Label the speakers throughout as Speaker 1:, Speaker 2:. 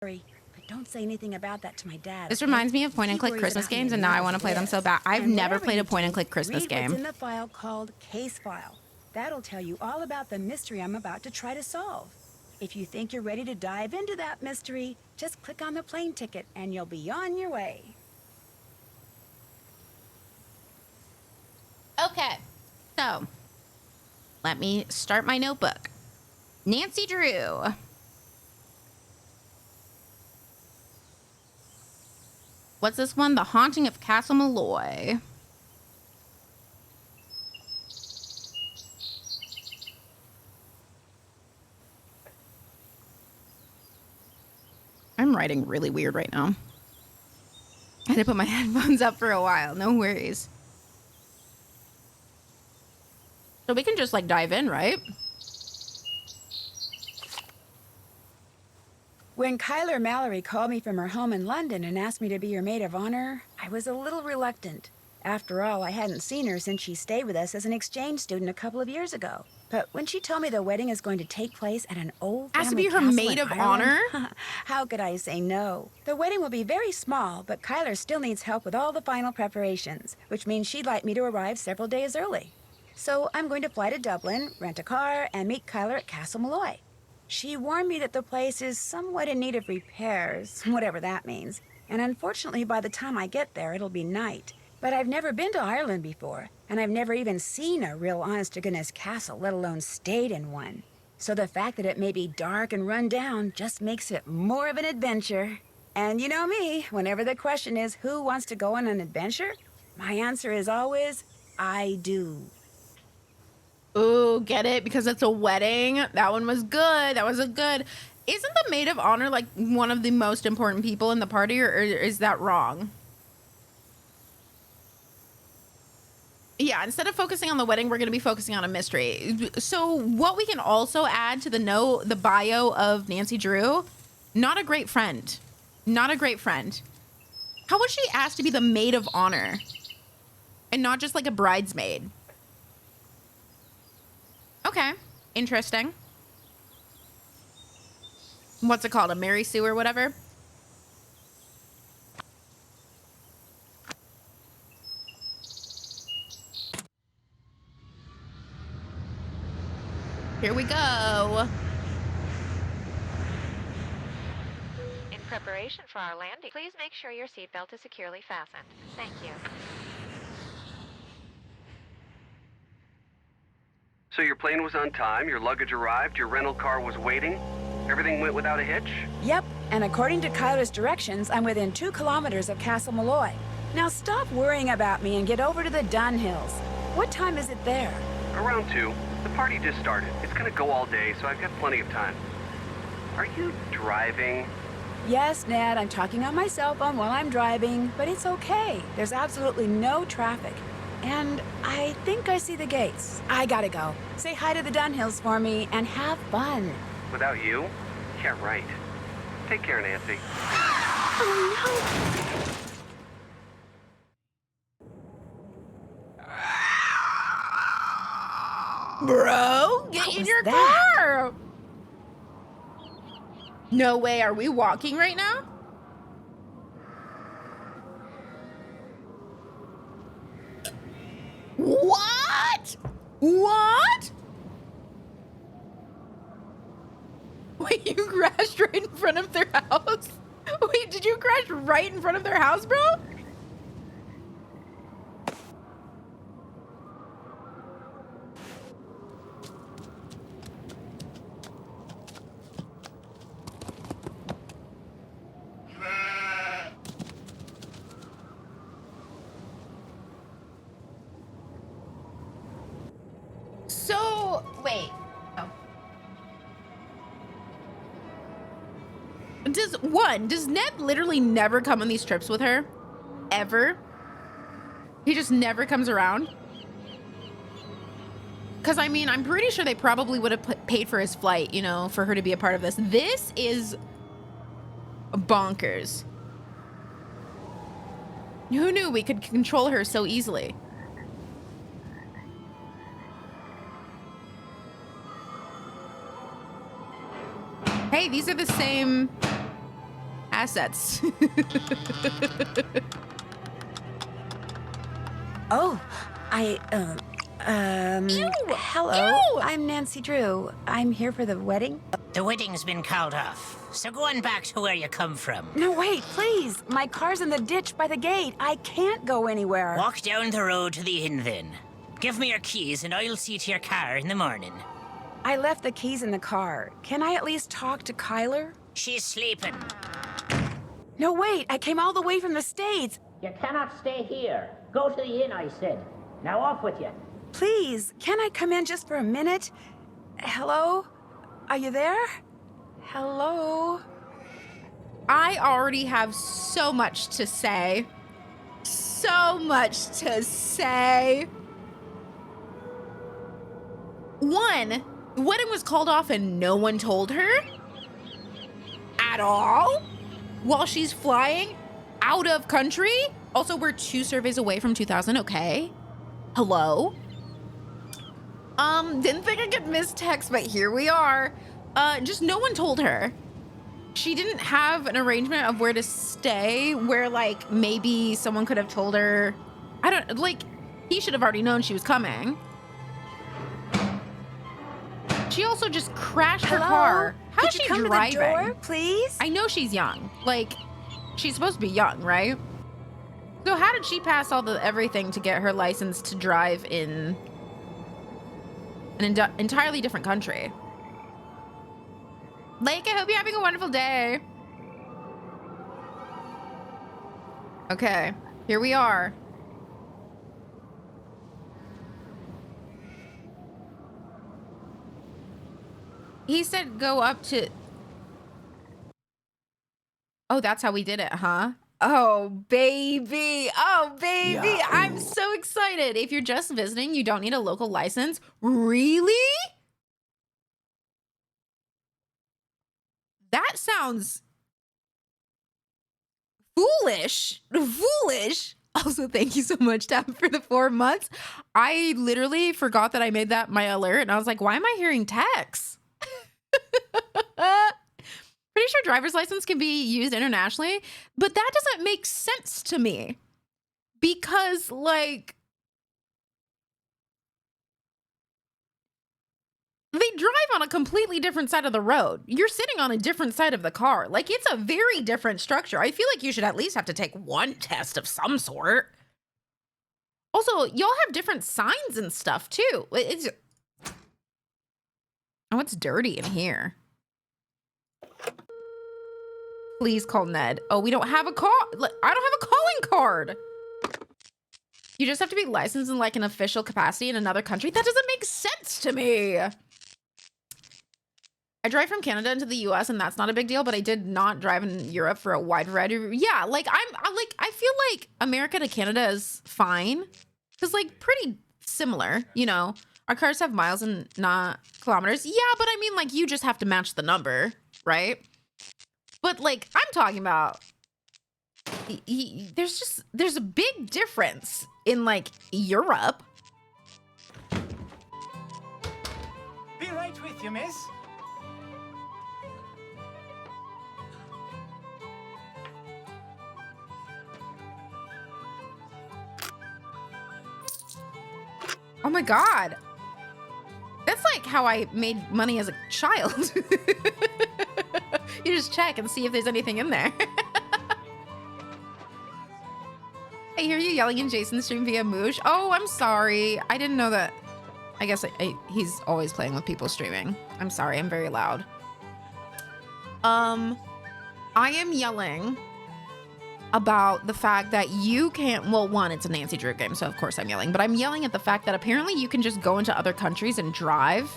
Speaker 1: But don't say anything about that to my dad.
Speaker 2: This reminds me of point-and-click Christmas games, and now I want to play them so bad. I've never played a point-and-click Christmas game.
Speaker 1: Read what's in the file called Case File. That'll tell you all about the mystery I'm about to try to solve. If you think you're ready to dive into that mystery, just click on the plane ticket and you'll be on your way.
Speaker 2: Okay, so let me start my notebook. Nancy Drew. What's this one? The Haunting of Castle Malloy. I'm writing really weird right now. I had to put my headphones up for a while. No worries. So we can just like dive in, right?
Speaker 1: When Kyler Mallory called me from her home in London and asked me to be her maid of honor, I was a little reluctant. After all, I hadn't seen her since she stayed with us as an exchange student a couple of years ago. But when she told me the wedding is going to take place at an old family
Speaker 2: Has to be her
Speaker 1: castle
Speaker 2: maid
Speaker 1: in
Speaker 2: of
Speaker 1: Ireland,
Speaker 2: honor?
Speaker 1: how could I say no? The wedding will be very small, but Kyler still needs help with all the final preparations, which means she'd like me to arrive several days early. So I'm going to fly to Dublin, rent a car, and meet Kyler at Castle Malloy. She warned me that the place is somewhat in need of repairs, whatever that means. And unfortunately, by the time I get there, it'll be night. But I've never been to Ireland before, and I've never even seen a real honest-to-goodness castle, let alone stayed in one. So the fact that it may be dark and run down just makes it more of an adventure. And you know me, whenever the question is who wants to go on an adventure, my answer is always, I do.
Speaker 2: Ooh, get it? Because it's a wedding. That one was good. That was a good. Isn't the maid of honor like one of the most important people in the party, or is that wrong? Yeah, instead of focusing on the wedding, we're going to be focusing on a mystery. So what we can also add to the bio of Nancy Drew, not a great friend. Not a great friend. How was she asked to be the maid of honor and not just like a bridesmaid? Okay, interesting. What's it called? A Mary Sue or whatever? Here we go.
Speaker 3: In preparation for our landing, please make sure your seatbelt is securely fastened. Thank you.
Speaker 4: So your plane was on time, your luggage arrived, your rental car was waiting, everything went without a hitch?
Speaker 1: Yep, and according to Kyler's directions, I'm within 2 kilometers of Castle Malloy. Now stop worrying about me and get over to the Dunhills. What time is it there?
Speaker 4: Around 2. The party just started. It's gonna go all day, so I've got plenty of time. Are you driving?
Speaker 1: Yes, Ned, I'm talking on my cell phone while I'm driving, but it's okay. There's absolutely no traffic. And I think I see the gates. I gotta go. Say hi to the Dunhills for me and have fun.
Speaker 4: Without you? Yeah, right. Take care, Nancy.
Speaker 1: Oh,
Speaker 2: Bro, get
Speaker 1: What
Speaker 2: in
Speaker 1: was
Speaker 2: your
Speaker 1: that?
Speaker 2: car. No way. Are we walking right now? What? What? Wait, you crashed right in front of their house? Wait, did you crash right in front of their house, bro? So, wait. Oh. Does Ned literally never come on these trips with her? Ever? He just never comes around? Because, I mean, I'm pretty sure they probably would have paid for his flight, you know, for her to be a part of this. This is bonkers. Who knew we could control her so easily? Hey, these are the same assets.
Speaker 1: Oh,
Speaker 2: Ew!
Speaker 1: hello.
Speaker 2: Ew!
Speaker 1: I'm Nancy Drew. I'm here for the wedding.
Speaker 5: The wedding's been called off, so go on back to where you come from.
Speaker 1: No, wait, please. My car's in the ditch by the gate. I can't go anywhere.
Speaker 5: Walk down the road to the inn then. Give me your keys and I'll see to your car in the morning.
Speaker 1: I left the keys in the car. Can I at least talk to Kyler?
Speaker 5: She's sleeping.
Speaker 1: No, wait. I came all the way from the States.
Speaker 5: You cannot stay here. Go to the inn, I said. Now off with you.
Speaker 1: Please, can I come in just for a minute? Hello? Are you there? Hello?
Speaker 2: I already have so much to say. So much to say. One, the wedding was called off and no one told her at all while she's flying out of country. Also, we're 2 surveys away from 2000, okay? Hello? Didn't think I could miss text, but here we are. Just no one told her. She didn't have an arrangement of where to stay, where like maybe someone could have told her. I don't, like, he should have already known she was coming. She also just crashed her car. How is
Speaker 1: Could
Speaker 2: she
Speaker 1: you come
Speaker 2: driving?
Speaker 1: to the door, please?
Speaker 2: I know she's young. Like, she's supposed to be young, right? So how did she pass all the everything to get her license to drive in an entirely different country? Lake, I hope you're having a wonderful day. Okay, here we are. He said go up to... Oh, that's how we did it, huh? Oh, baby. Oh, baby.
Speaker 6: Yeah.
Speaker 2: I'm so excited. If you're just visiting, you don't need a local license. Really? That sounds foolish. Foolish. Also, thank you so much, Tab, for the 4 months. I literally forgot that I made that my alert, and I was like, why am I hearing texts? Pretty sure driver's license can be used internationally, but that doesn't make sense to me because, like, they drive on a completely different side of the road. You're sitting on a different side of the car. Like, it's a very different structure. I feel like you should at least have to take one test of some sort. Also, y'all have different signs and stuff, too. It's... Oh, it's dirty in here. Please call Ned. Oh, we don't have a call. I don't have a calling card. You just have to be licensed in like an official capacity in another country. That doesn't make sense to me. I drive from Canada into the US and that's not a big deal, but I did not drive in Europe for a wide variety of, yeah, like I feel like America to Canada is fine. Cause like pretty similar, you know, our cars have miles and not kilometers. Yeah, but I mean like you just have to match the number, right? But like I'm talking about, there's a big difference in like Europe.
Speaker 6: Be right with you, miss.
Speaker 2: Oh my God. That's like how I made money as a child. You just check and see if there's anything in there. I hear you yelling in Jason's stream via Moosh. Oh, I'm sorry. I didn't know that. I guess he's always playing with people streaming. I'm sorry. I'm very loud. I am yelling about the fact that you can't, well, one, it's a Nancy Drew game, so of course I'm yelling, but I'm yelling at the fact that apparently you can just go into other countries and drive.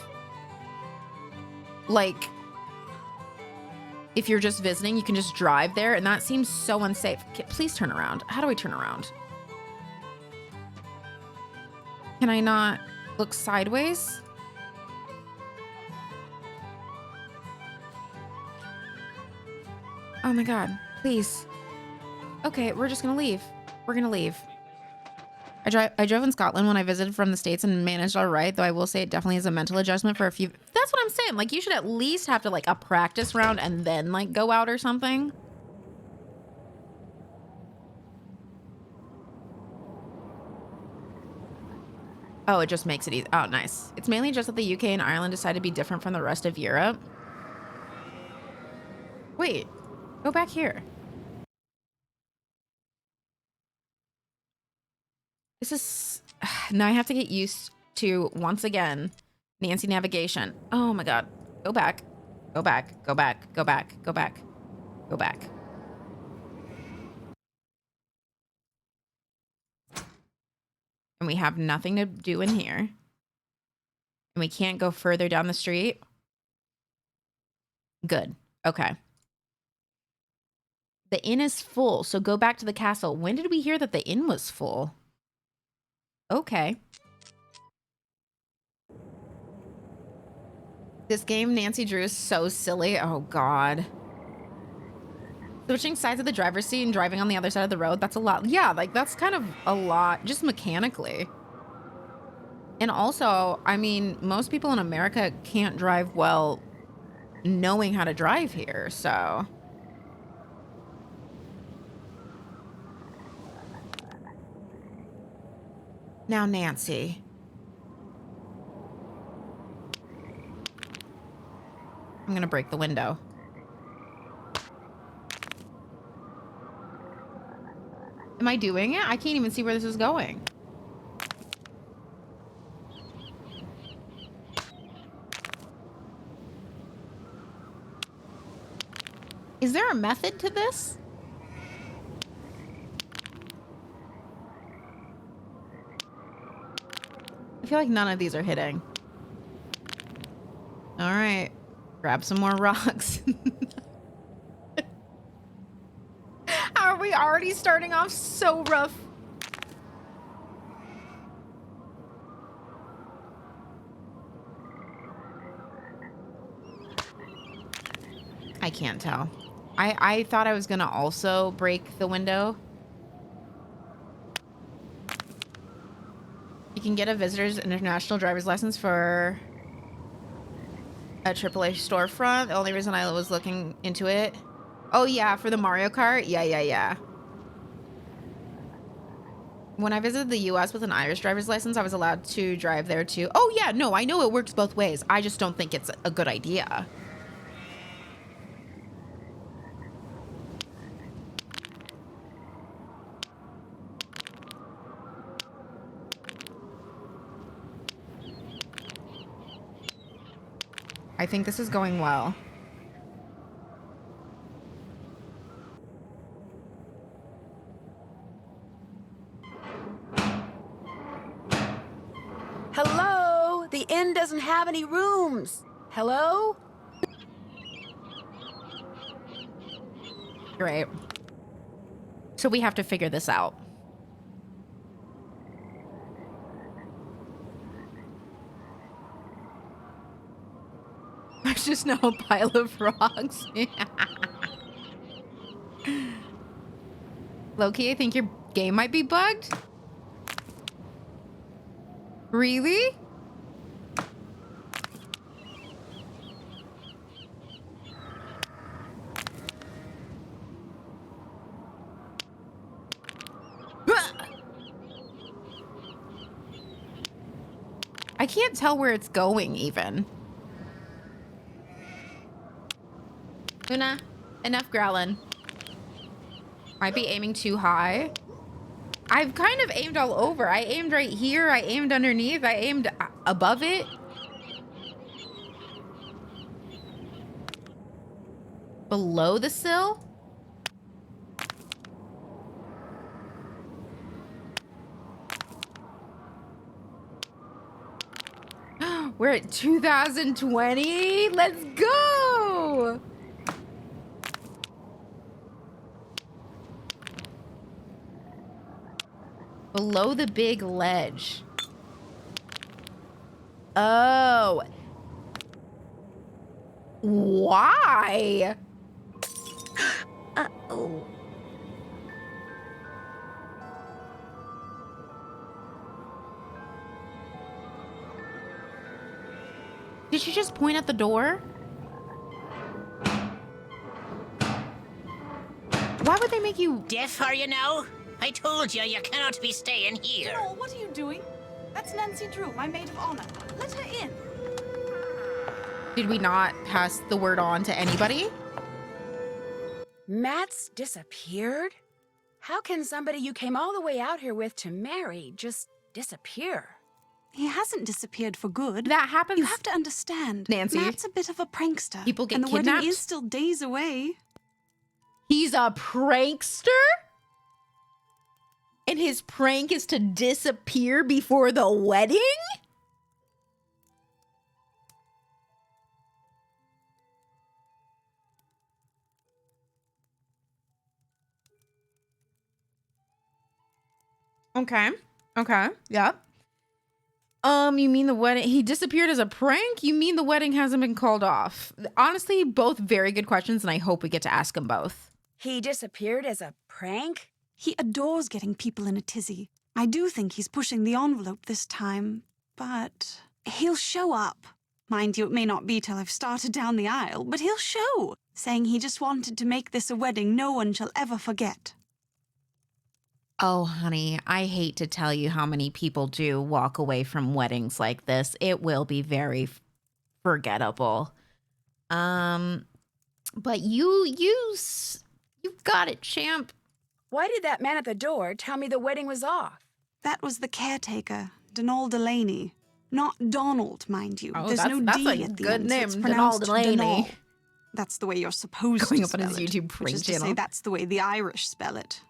Speaker 2: Like, if you're just visiting, you can just drive there, and that seems so unsafe. Please turn around. How do I turn around? Can I not look sideways? Oh my God, please. Okay, we're just gonna leave. We're gonna leave. I drove in Scotland when I visited from the States and managed all right, though I will say it definitely is a mental adjustment for a few. That's what I'm saying. Like, you should at least have to like a practice round and then like go out or something. Oh, it just makes it easy. Oh, nice. It's mainly just that the UK and Ireland decided to be different from the rest of Europe. Wait, go back here. This is... Now I have to get used to, once again, Nancy navigation. Oh my God. Go back. Go back. Go back. Go back. Go back. Go back. And we have nothing to do in here. And we can't go further down the street. Good. Okay. The inn is full, so go back to the castle. When did we hear that the inn was full? Okay. This game, Nancy Drew, is so silly. Oh, God. Switching sides of the driver's seat and driving on the other side of the road, that's a lot. Yeah, like, that's kind of a lot, just mechanically. And also, I mean, most people in America can't drive well knowing how to drive here, so... Now, Nancy. I'm gonna break the window. Am I doing it? I can't even see where this is going. Is there a method to this? I feel like none of these are hitting. All right, grab some more rocks. How are we already starting off so rough? I can't tell. I thought I was gonna also break the window. You can get a visitor's international driver's license for a AAA storefront. The only reason I was looking into it. Oh yeah, for the Mario Kart? Yeah. When I visited the US with an Irish driver's license, I was allowed to drive there too. Oh yeah, no, I know it works both ways. I just don't think it's a good idea. I think this is going well.
Speaker 1: Hello? The inn doesn't have any rooms. Hello?
Speaker 2: Great. So we have to figure this out. There's just now a pile of rocks. Loki, I think your game might be bugged. Really? I can't tell where it's going even. Una, enough growling. Might be aiming too high. I've kind of aimed all over. I aimed right here. I aimed underneath. I aimed above it. Below the sill? We're at 2020. Let's go. Below the big ledge. Oh. Why?
Speaker 1: Uh-oh.
Speaker 2: Did you just point at the door? Why would they make you...
Speaker 5: Deaf are you now? I told you you cannot be staying here.
Speaker 7: Oh, what are you doing? That's Nancy Drew, my maid of honor. Let her in.
Speaker 2: Did we not pass the word on to anybody?
Speaker 1: Matt's disappeared? How can somebody you came all the way out here with to marry just disappear?
Speaker 7: He hasn't disappeared for good.
Speaker 2: That happens.
Speaker 7: You have to understand,
Speaker 2: Nancy.
Speaker 7: Matt's a bit of a prankster.
Speaker 2: People get
Speaker 7: and the
Speaker 2: kidnapped?
Speaker 7: wedding is still days away.
Speaker 2: He's a prankster? And his prank is to disappear before the wedding? Okay. Okay. Yep. You mean the wedding? He disappeared as a prank? You mean the wedding hasn't been called off? Honestly, both very good questions, and I hope we get to ask them both.
Speaker 1: He disappeared as a prank?
Speaker 7: He adores getting people in a tizzy. I do think he's pushing the envelope this time, but he'll show up. Mind you, it may not be till I've started down the aisle, but he'll show, saying he just wanted to make this a wedding no one shall ever forget.
Speaker 2: Oh, honey, I hate to tell you how many people do walk away from weddings like this. It will be very forgettable. But you've got it, champ.
Speaker 1: Why did that man at the door tell me the wedding was off?
Speaker 7: That was the caretaker, Donald Delaney. Not Donald, mind you.
Speaker 2: Oh,
Speaker 7: There's no
Speaker 2: that's
Speaker 7: D
Speaker 2: a
Speaker 7: at the
Speaker 2: good
Speaker 7: end, so
Speaker 2: name,
Speaker 7: it's
Speaker 2: Donald
Speaker 7: pronounced
Speaker 2: Delaney.
Speaker 7: Donald. That's the way you're supposed
Speaker 2: Going
Speaker 7: to
Speaker 2: up on his
Speaker 7: spell it,
Speaker 2: YouTube
Speaker 7: which
Speaker 2: prank
Speaker 7: is to
Speaker 2: channel.
Speaker 7: say that's the way the Irish spell it.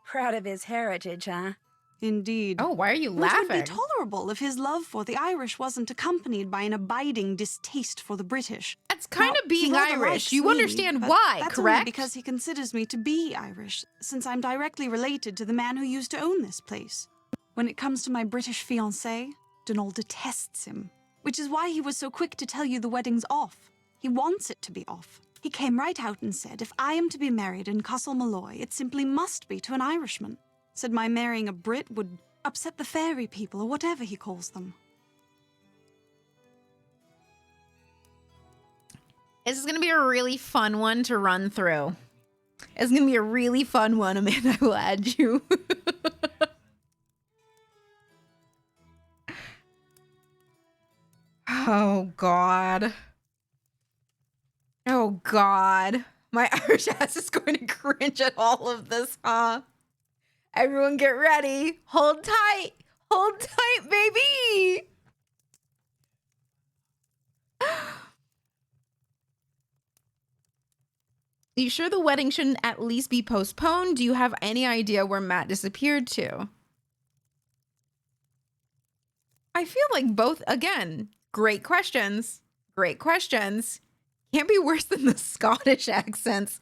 Speaker 1: Proud of his heritage, huh?
Speaker 7: Indeed.
Speaker 2: Oh, why are you
Speaker 7: Which
Speaker 2: laughing?
Speaker 7: would be tolerable if his love for the Irish wasn't accompanied by an abiding distaste for the British.
Speaker 2: That's kind
Speaker 7: Now,
Speaker 2: of being
Speaker 7: he rather
Speaker 2: Irish.
Speaker 7: likes
Speaker 2: You
Speaker 7: me,
Speaker 2: understand
Speaker 7: but
Speaker 2: why,
Speaker 7: that's
Speaker 2: correct?
Speaker 7: only because he considers me to be Irish, since I'm directly related to the man who used to own this place. When it comes to my British fiancé, Donald detests him, which is why he was so quick to tell you the wedding's off. He wants it to be off. He came right out and said, if I am to be married in Castle Malloy, it simply must be to an Irishman. Said my marrying a Brit would upset the fairy people, or whatever he calls them.
Speaker 2: This is going to be a really fun one to run through. It's going to be a really fun one, Amanda. I will add you. Oh, God. Oh, God. My Irish ass is going to cringe at all of this, huh? Everyone get ready. Hold tight. Hold tight, baby. You sure the wedding shouldn't at least be postponed? Do you have any idea where Matt disappeared to? I feel like both, again, great questions. Great questions. Can't be worse than the Scottish accents.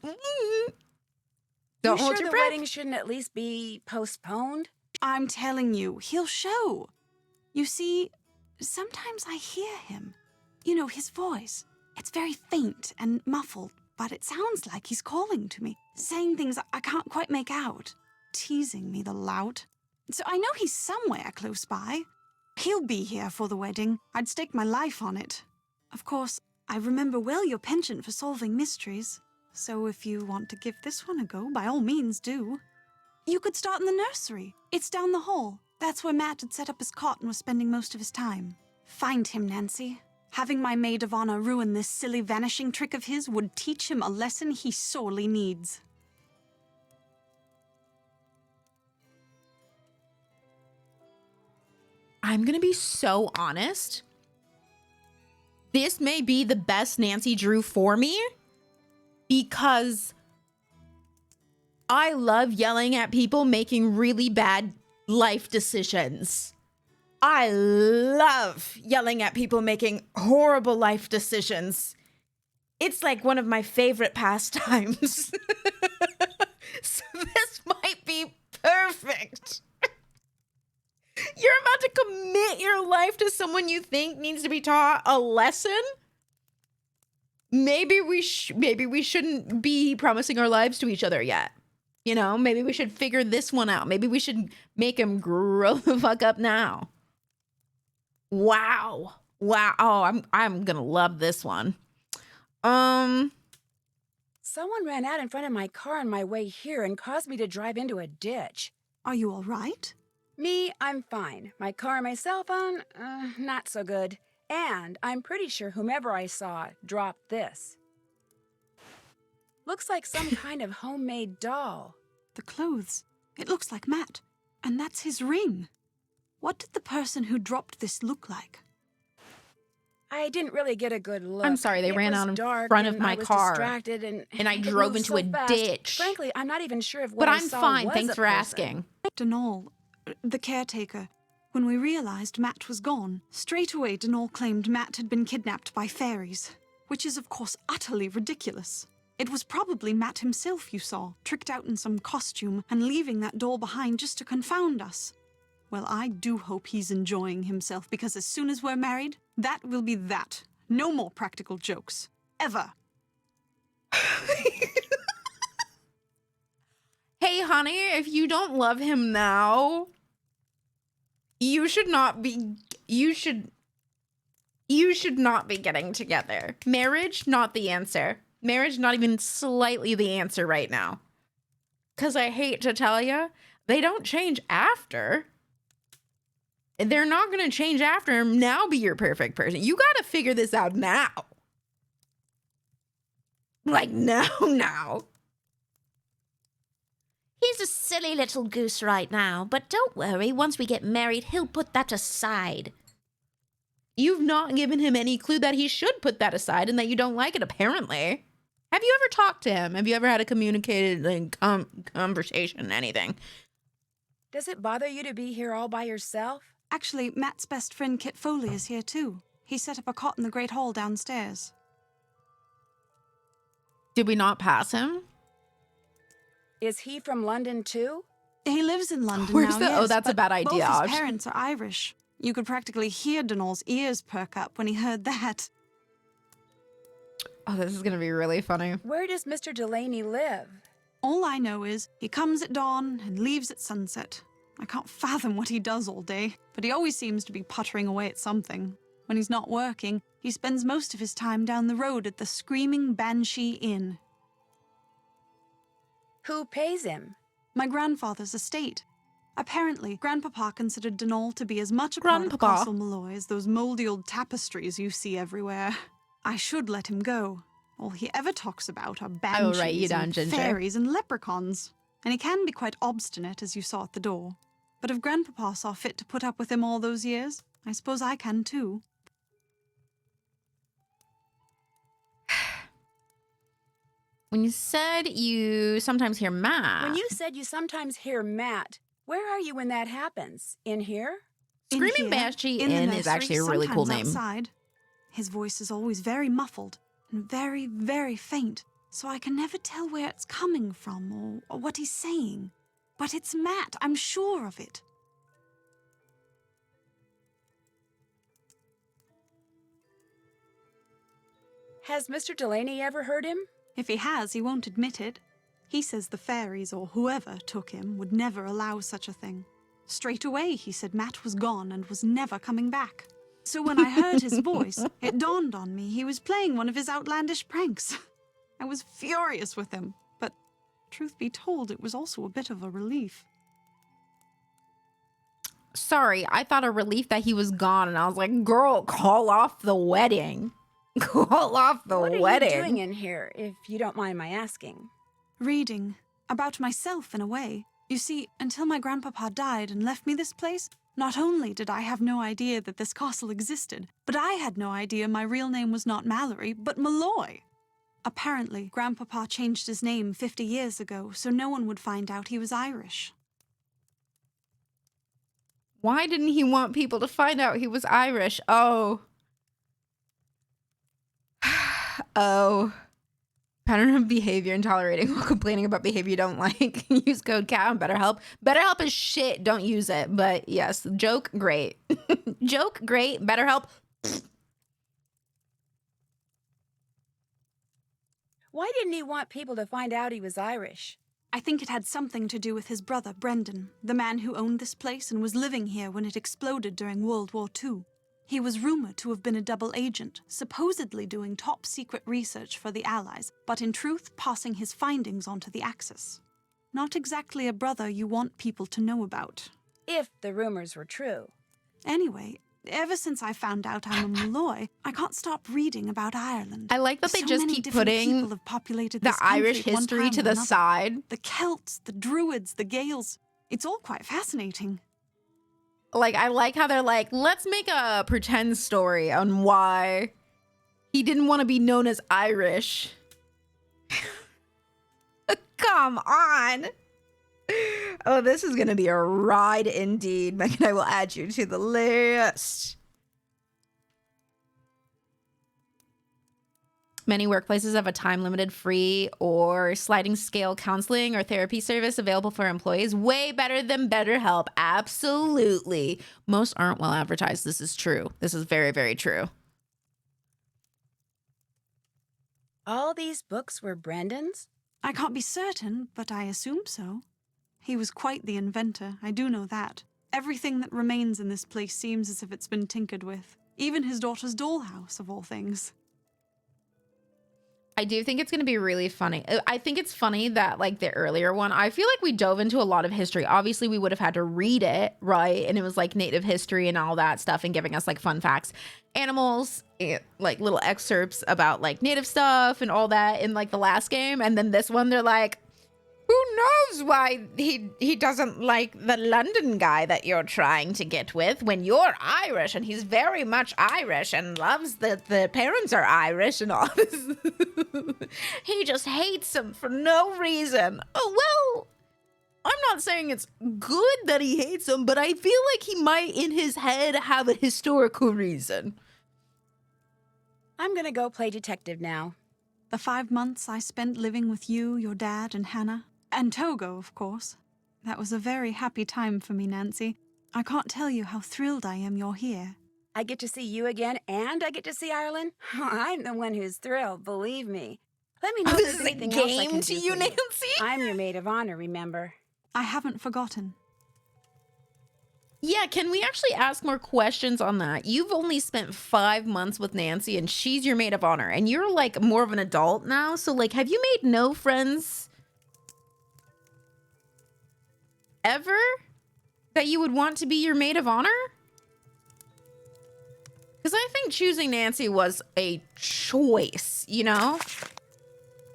Speaker 2: Don't
Speaker 1: you
Speaker 2: hold
Speaker 1: sure
Speaker 2: your
Speaker 1: the
Speaker 2: breath.
Speaker 1: wedding shouldn't at least be postponed?
Speaker 7: I'm telling you, he'll show. You see, sometimes I hear him. You know, his voice. It's very faint and muffled, but it sounds like he's calling to me, saying things I can't quite make out, teasing me, the lout. So I know he's somewhere close by. He'll be here for the wedding. I'd stake my life on it. Of course, I remember well your penchant for solving mysteries. So if you want to give this one a go, by all means do. You could start in the nursery. It's down the hall. That's where Matt had set up his cot and was spending most of his time. Find him, Nancy. Having my maid of honor ruin this silly vanishing trick of his would teach him a lesson he sorely needs.
Speaker 2: I'm going to be so honest. This may be the best Nancy Drew for me because I love yelling at people making really bad life decisions. I love yelling at people making horrible life decisions. It's like one of my favorite pastimes. So this might be perfect. You're about to commit your life to someone you think needs to be taught a lesson. Maybe we shouldn't be promising our lives to each other yet. You know, maybe we should figure this one out. Maybe we should make him grow the fuck up now. Wow. Oh, I'm gonna love this one.
Speaker 1: Someone ran out in front of my car on my way here and caused me to drive into a ditch.
Speaker 7: Are you all right?
Speaker 1: Me, I'm fine. My car and my cell phone, not so good. And I'm pretty sure whomever I saw dropped this. Looks like some kind of homemade doll.
Speaker 7: The clothes. It looks like Matt. And that's his ring. What did the person who dropped this look like?
Speaker 1: I didn't really get a good look.
Speaker 2: I'm sorry, they
Speaker 1: It
Speaker 2: ran
Speaker 1: was
Speaker 2: out in
Speaker 1: dark
Speaker 2: front of
Speaker 1: and
Speaker 2: my
Speaker 1: I was
Speaker 2: car,
Speaker 1: distracted and
Speaker 2: I
Speaker 1: it
Speaker 2: drove
Speaker 1: moved
Speaker 2: into
Speaker 1: so
Speaker 2: a
Speaker 1: fast.
Speaker 2: ditch.
Speaker 1: Frankly, I'm not even sure if what
Speaker 2: But
Speaker 1: I
Speaker 2: I'm
Speaker 1: saw
Speaker 2: fine,
Speaker 1: was
Speaker 2: thanks
Speaker 1: a
Speaker 2: for
Speaker 1: person.
Speaker 2: asking.
Speaker 7: Denal, the caretaker. When we realized Matt was gone, straight away Denal claimed Matt had been kidnapped by fairies, which is of course utterly ridiculous. It was probably Matt himself you saw, tricked out in some costume and leaving that doll behind just to confound us. Well, I do hope he's enjoying himself, because as soon as we're married, that will be that. No more practical jokes. Ever.
Speaker 2: Hey, honey, if you don't love him now, you should not be getting together. Marriage, not the answer. Marriage, not even slightly the answer right now. Because I hate to tell you, they don't change after. They're not going to change after him. Now be your perfect person. You got to figure this out now. Like, now.
Speaker 8: He's a silly little goose right now, but don't worry, once we get married, he'll put that aside.
Speaker 2: You've not given him any clue that he should put that aside and that you don't like it, apparently. Have you ever talked to him? Have you ever had a communicated conversation, anything?
Speaker 1: Does it bother you to be here all by yourself?
Speaker 7: Actually, Matt's best friend Kit Foley is here too. He set up a cot in the Great Hall downstairs.
Speaker 2: Did we not pass him?
Speaker 1: Is he from London too?
Speaker 7: He lives in London
Speaker 2: Where's
Speaker 7: now,
Speaker 2: the-
Speaker 7: yes,
Speaker 2: oh, that's a
Speaker 7: but
Speaker 2: bad idea,
Speaker 7: both
Speaker 2: Aj.
Speaker 7: his parents are Irish. You could practically hear Denal's ears perk up when he heard that.
Speaker 2: Oh, this is going to be really funny.
Speaker 1: Where does Mr. Delaney live?
Speaker 7: All I know is he comes at dawn and leaves at sunset. I can't fathom what he does all day, but he always seems to be puttering away at something. When he's not working, he spends most of his time down the road at the Screaming Banshee Inn.
Speaker 1: Who pays him?
Speaker 7: My grandfather's estate. Apparently, Grandpapa considered Denal to be as much a part of
Speaker 2: Grandpapa.
Speaker 7: Castle Malloy as those mouldy old tapestries you see everywhere. I should let him go. All he ever talks about are
Speaker 2: I will write you
Speaker 7: banshees
Speaker 2: down,
Speaker 7: and
Speaker 2: Ginger.
Speaker 7: fairies and leprechauns. And he can be quite obstinate, as you saw at the door. But if Grandpapa saw fit to put up with him all those years, I suppose I can too.
Speaker 2: When you said you sometimes hear Matt.
Speaker 1: When you said you sometimes hear Matt, where are you when that happens? In here?
Speaker 7: In
Speaker 2: Screaming
Speaker 7: here,
Speaker 2: Banshee
Speaker 7: in the
Speaker 2: Inn is
Speaker 7: nursery,
Speaker 2: actually a really cool
Speaker 7: sometimes
Speaker 2: name.
Speaker 7: Outside. His voice is always very muffled and very, very faint, so I can never tell where it's coming from or what he's saying. But it's Matt, I'm sure of it.
Speaker 1: Has Mr. Delaney ever heard him?
Speaker 7: If he has, he won't admit it. He says the fairies or whoever took him would never allow such a thing. Straight away, he said Matt was gone and was never coming back. So when I heard his voice, it dawned on me he was playing one of his outlandish pranks. I was furious with him, but truth be told, it was also a bit of a relief.
Speaker 2: Sorry, I thought a relief that he was gone, and I was like, girl, call off the wedding. Call off the
Speaker 1: What are
Speaker 2: wedding.
Speaker 1: you doing in here, if you don't mind my asking?
Speaker 7: Reading. About myself, in a way. You see, until my grandpapa died and left me this place, not only did I have no idea that this castle existed, but I had no idea my real name was not Mallory, but Malloy. Apparently, Grandpapa changed his name 50 years ago so no one would find out he was Irish.
Speaker 2: Why didn't he want people to find out he was Irish? Oh. Oh. Pattern of behavior and tolerating while complaining about behavior you don't like. Use code CAT on BetterHelp. BetterHelp is shit. Don't use it. But yes, joke, great. Joke, great. BetterHelp.
Speaker 1: Why didn't he want people to find out he was Irish?
Speaker 7: I think it had something to do with his brother, Brendan, the man who owned this place and was living here when it exploded during World War II. He was rumored to have been a double agent, supposedly doing top-secret research for the Allies, but in truth passing his findings onto the Axis. Not exactly a brother you want people to know about.
Speaker 1: If the rumors were true.
Speaker 7: Anyway, ever since I found out I'm a Malloy, I can't stop reading about Ireland.
Speaker 2: I like that they
Speaker 7: So
Speaker 2: just
Speaker 7: many
Speaker 2: keep
Speaker 7: different
Speaker 2: putting
Speaker 7: people have populated
Speaker 2: the
Speaker 7: this country
Speaker 2: Irish
Speaker 7: at one
Speaker 2: history
Speaker 7: time
Speaker 2: to
Speaker 7: or
Speaker 2: the
Speaker 7: another.
Speaker 2: side.
Speaker 7: The Celts, the Druids, the Gaels. It's all quite fascinating.
Speaker 2: Like, I like how they're like, let's make a pretend story on why he didn't want to be known as Irish. Come on. Oh, this is going to be a ride indeed. Megan, I will add you to the list. Many workplaces have a time-limited free or sliding scale counseling or therapy service available for employees. Way better than BetterHelp. Absolutely. Most aren't well advertised. This is true. This is very, very true.
Speaker 1: All these books were Brandon's?
Speaker 7: I can't be certain, but I assume so. He was quite the inventor, I do know that. Everything that remains in this place seems as if it's been tinkered with. Even his daughter's dollhouse, of all things.
Speaker 2: I do think it's going to be really funny. I think it's funny that, like, the earlier one, I feel like we dove into a lot of history. Obviously, we would have had to read it, right? And it was, like, native history and all that stuff and giving us, like, fun facts. Animals, like, little excerpts about, like, native stuff and all that in, like, the last game. And then this one, they're like, who knows why he doesn't like the London guy that you're trying to get with when you're Irish and he's very much Irish and loves that the parents are Irish and all this. He just hates him for no reason. Oh, well, I'm not saying it's good that he hates him, but I feel like he might in his head have a historical reason.
Speaker 1: I'm gonna go play detective now.
Speaker 7: The 5 months I spent living with you, your dad, and Hannah. And Togo, of course. That was a very happy time for me, Nancy. I can't tell you how thrilled I am you're here.
Speaker 1: I get to see you again, and I get to see Ireland. I'm the one who's thrilled, believe me. Let me know if
Speaker 2: This
Speaker 1: there's
Speaker 2: is a
Speaker 1: anything else I
Speaker 2: game
Speaker 1: can
Speaker 2: to
Speaker 1: do
Speaker 2: you,
Speaker 1: for
Speaker 2: Nancy.
Speaker 1: I'm your maid of honor, remember?
Speaker 7: I haven't forgotten.
Speaker 2: Yeah, can we actually ask more questions on that? You've only spent 5 months with Nancy and she's your maid of honor and you're like more of an adult now. So like, have you made no friends ever that you would want to be your maid of honor? Because I think choosing Nancy was a choice, you know?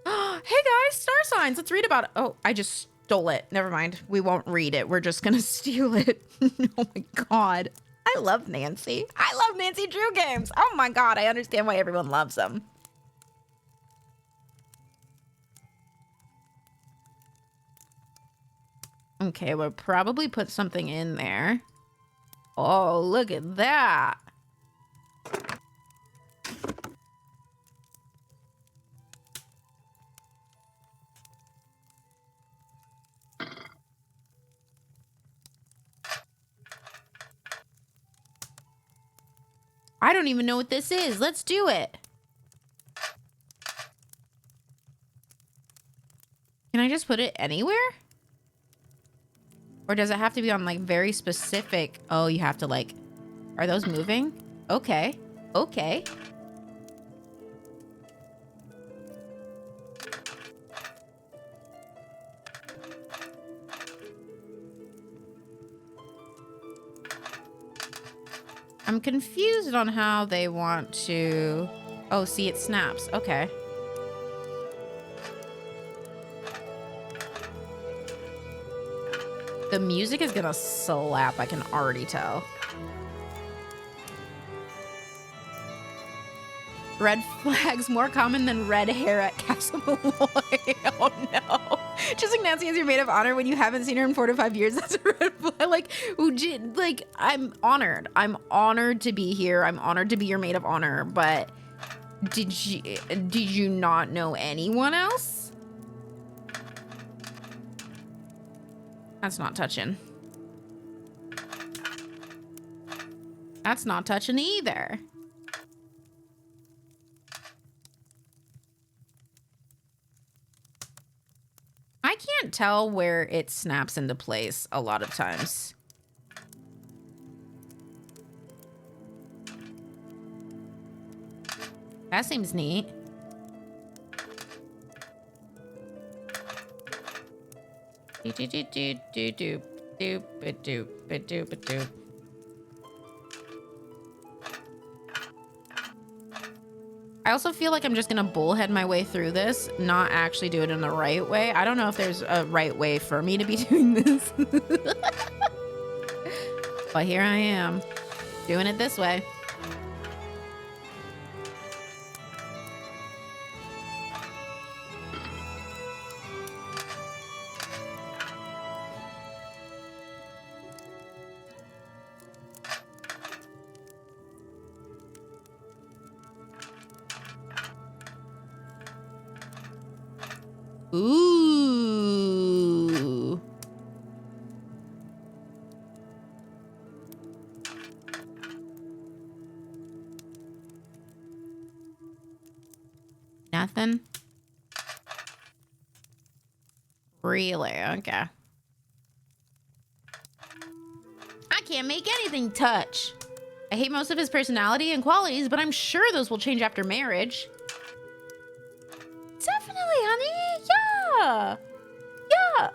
Speaker 2: Hey guys, star signs. Let's read about it. Oh, I just stole it. Never mind. We won't read it. We're just going to steal it. Oh my God. I love Nancy. I love Nancy Drew games. Oh my God. I understand why everyone loves them. Okay, we'll probably put something in there. Oh, look at that. I don't even know what this is. Let's do it. Can I just put it anywhere? Or does it have to be on like very specific? Oh, you have to like, are those moving? Okay. Okay. I'm confused on how they want to... Oh, see, it snaps. Okay. The music is gonna slap, I can already tell. Red flags more common than red hair at Castle Malloy. Oh no. Choosing Nancy as your maid of honor when you haven't seen her in 4 to 5 years, that's a red flag. Like, I'm honored. I'm honored to be here. I'm honored to be your maid of honor, but did you not know anyone else? That's not touching. That's not touching either. I can't tell where it snaps into place a lot of times. That seems neat. Do. Doop, it doop, it doop, it doop. I also feel like I'm just gonna bullhead my way through this, not actually do it in the right way. I don't know if there's a right way for me to be doing this. But here I am, doing it this way. Ooh. Nothing? Really? Okay. I can't make anything touch. I hate most of his personality and qualities, but I'm sure those will change after marriage. Definitely, honey. Yeah. Yeah.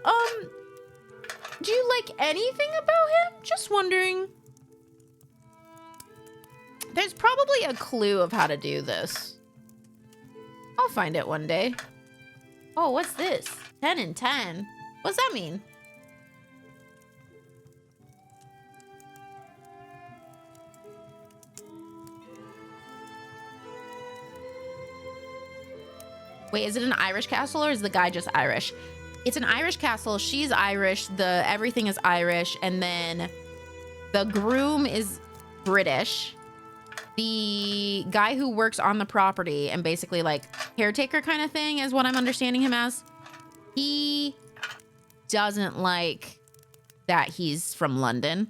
Speaker 2: Do you like anything about him? Just wondering. There's probably a clue of how to do this. I'll find it one day. Oh, what's this? 10 and 10. What's that mean? Wait, is it an Irish castle or is the guy just Irish? It's an Irish castle. She's Irish. Everything is Irish. And then the groom is British. The guy who works on the property and basically like caretaker kind of thing is what I'm understanding him as. He doesn't like that he's from London.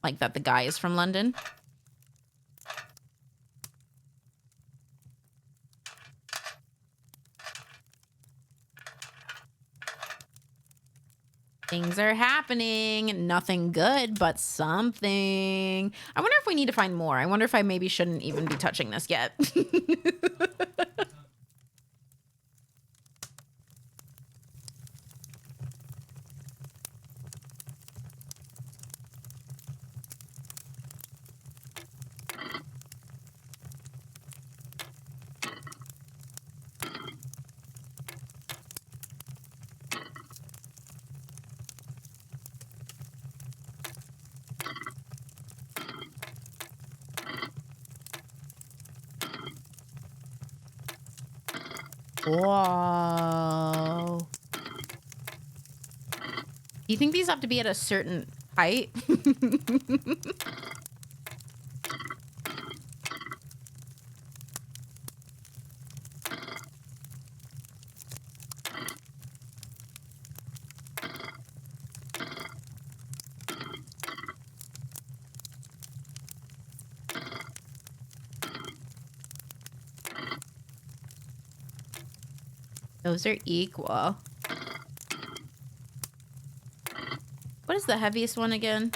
Speaker 2: Like that the guy is from London. Things are happening. Nothing good, but something. I wonder if we need to find more. I wonder if I maybe shouldn't even be touching this yet. Whoa. Do you think these have to be at a certain height? Those are equal. What is the heaviest one again?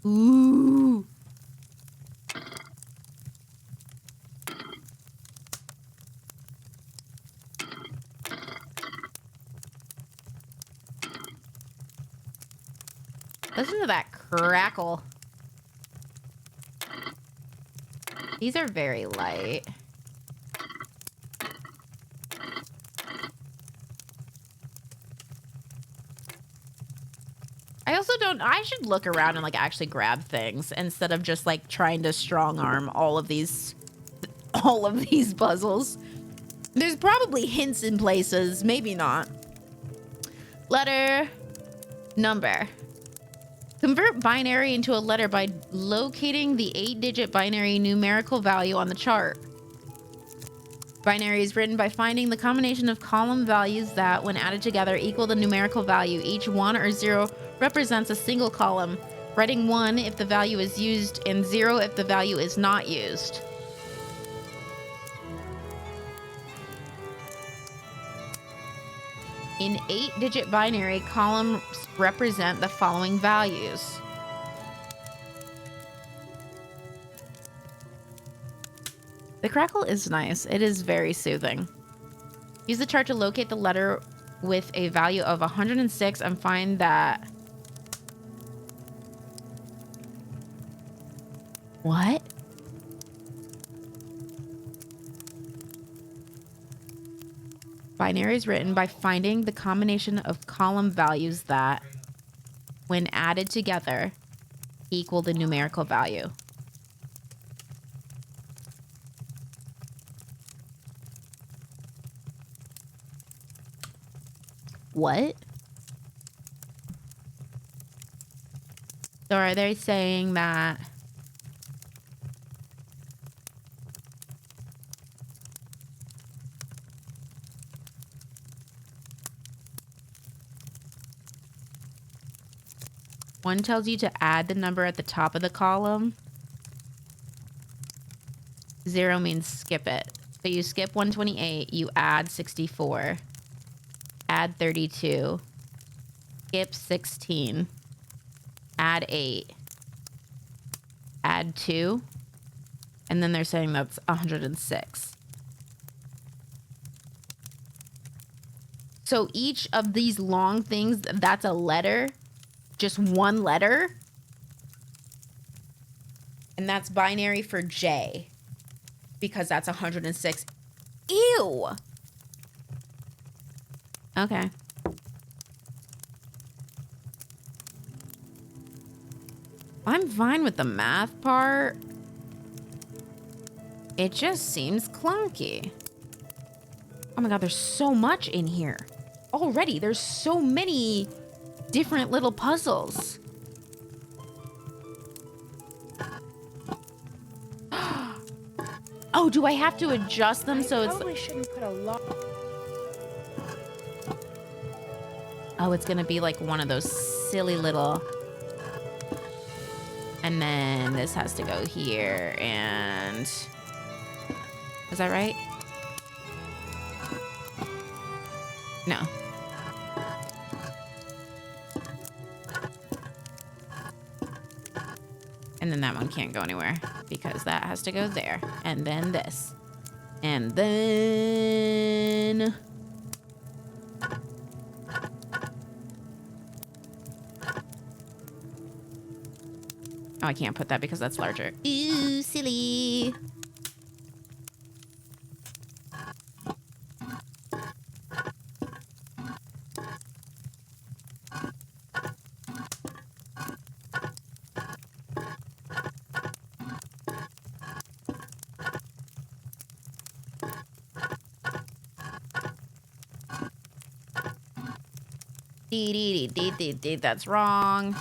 Speaker 2: Ooh. Listen to that crackle. These are very light. I also don't, I should look around and like actually grab things instead of just like trying to strong arm all of these puzzles. There's probably hints in places, maybe not. Letter, number. Convert binary into a letter by locating the 8-digit binary numerical value on the chart. Binary is written by finding the combination of column values that, when added together, equal the numerical value. Each 1 or 0 represents a single column, writing 1 if the value is used and 0 if the value is not used. In 8-digit binary, columns represent the following values. The crackle is nice. It is very soothing. Use the chart to locate the letter with a value of 106 and find that... What? Binary is written by finding the combination of column values that, when added together, equal the numerical value. What? So are they saying that one tells you to add the number at the top of the column? 0 means skip it. So you skip 128, you add 64, add 32, skip 16, add 8, add 2, and then they're saying that's 106. So each of these long things, that's a letter. Just one letter. And that's binary for J. Because that's 106. Ew. Okay. I'm fine with the math part. It just seems clunky. Oh my god, there's so much in here. Already, there's so many different little puzzles. Oh, do I have to adjust them so it's...
Speaker 1: Probably shouldn't put a lot.
Speaker 2: Oh, it's gonna be like one of those silly little... And then this has to go here and... Is that right? No. And then that one can't go anywhere because that has to go there. And then this. And then... Oh, I can't put that because that's larger. Ooh, silly. That's wrong.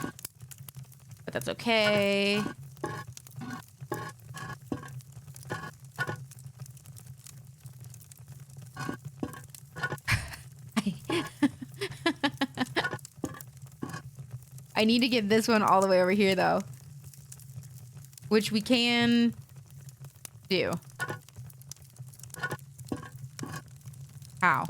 Speaker 2: But that's okay. I need to get this one all the way over here, though. Which we can do. How?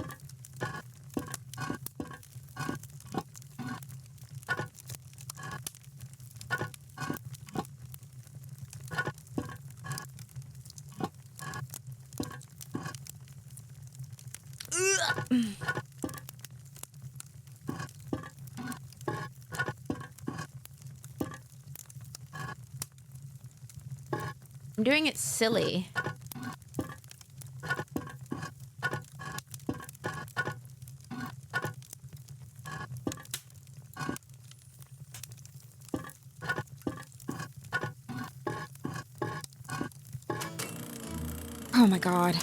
Speaker 2: I'm doing it silly. Oh my god.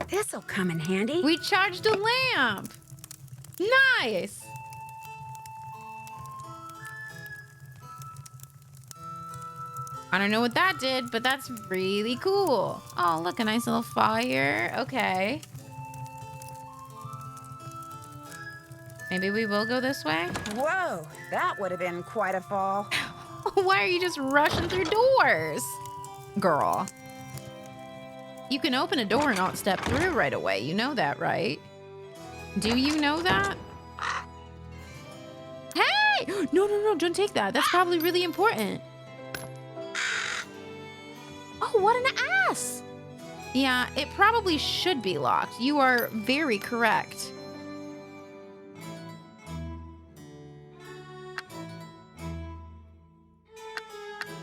Speaker 1: This'll come in handy.
Speaker 2: We charged a lamp. Nice. I don't know what that did, but that's really cool. Oh, look, a nice little fire. Okay. Maybe we will go this way?
Speaker 1: Whoa, that would have been quite a fall.
Speaker 2: Why are you just rushing through doors? Girl. You can open a door and not step through right away. You know that, right? Do you know that? Hey! No, don't take that. That's probably really important.
Speaker 8: Oh, what an ass!
Speaker 2: Yeah, it probably should be locked. You are very correct.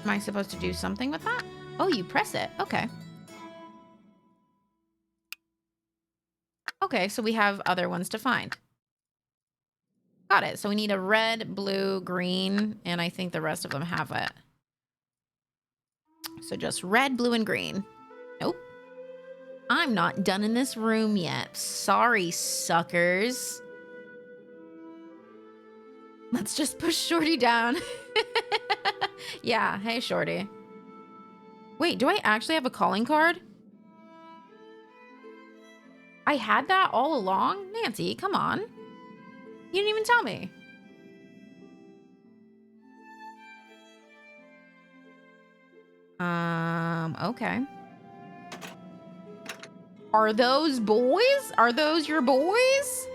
Speaker 2: Am I supposed to do something with that? Oh, you press it. Okay. Okay, so we have other ones to find. Got it. So we need a red, blue, green, and I think the rest of them have it. So just red, blue, and green. Nope. I'm not done in this room yet. Sorry, suckers. Let's just push Shorty down. Yeah, hey, Shorty. Wait, do I actually have a calling card? I had that all along? Nancy, come on. You didn't even tell me. Okay. Are those boys? Are those your boys?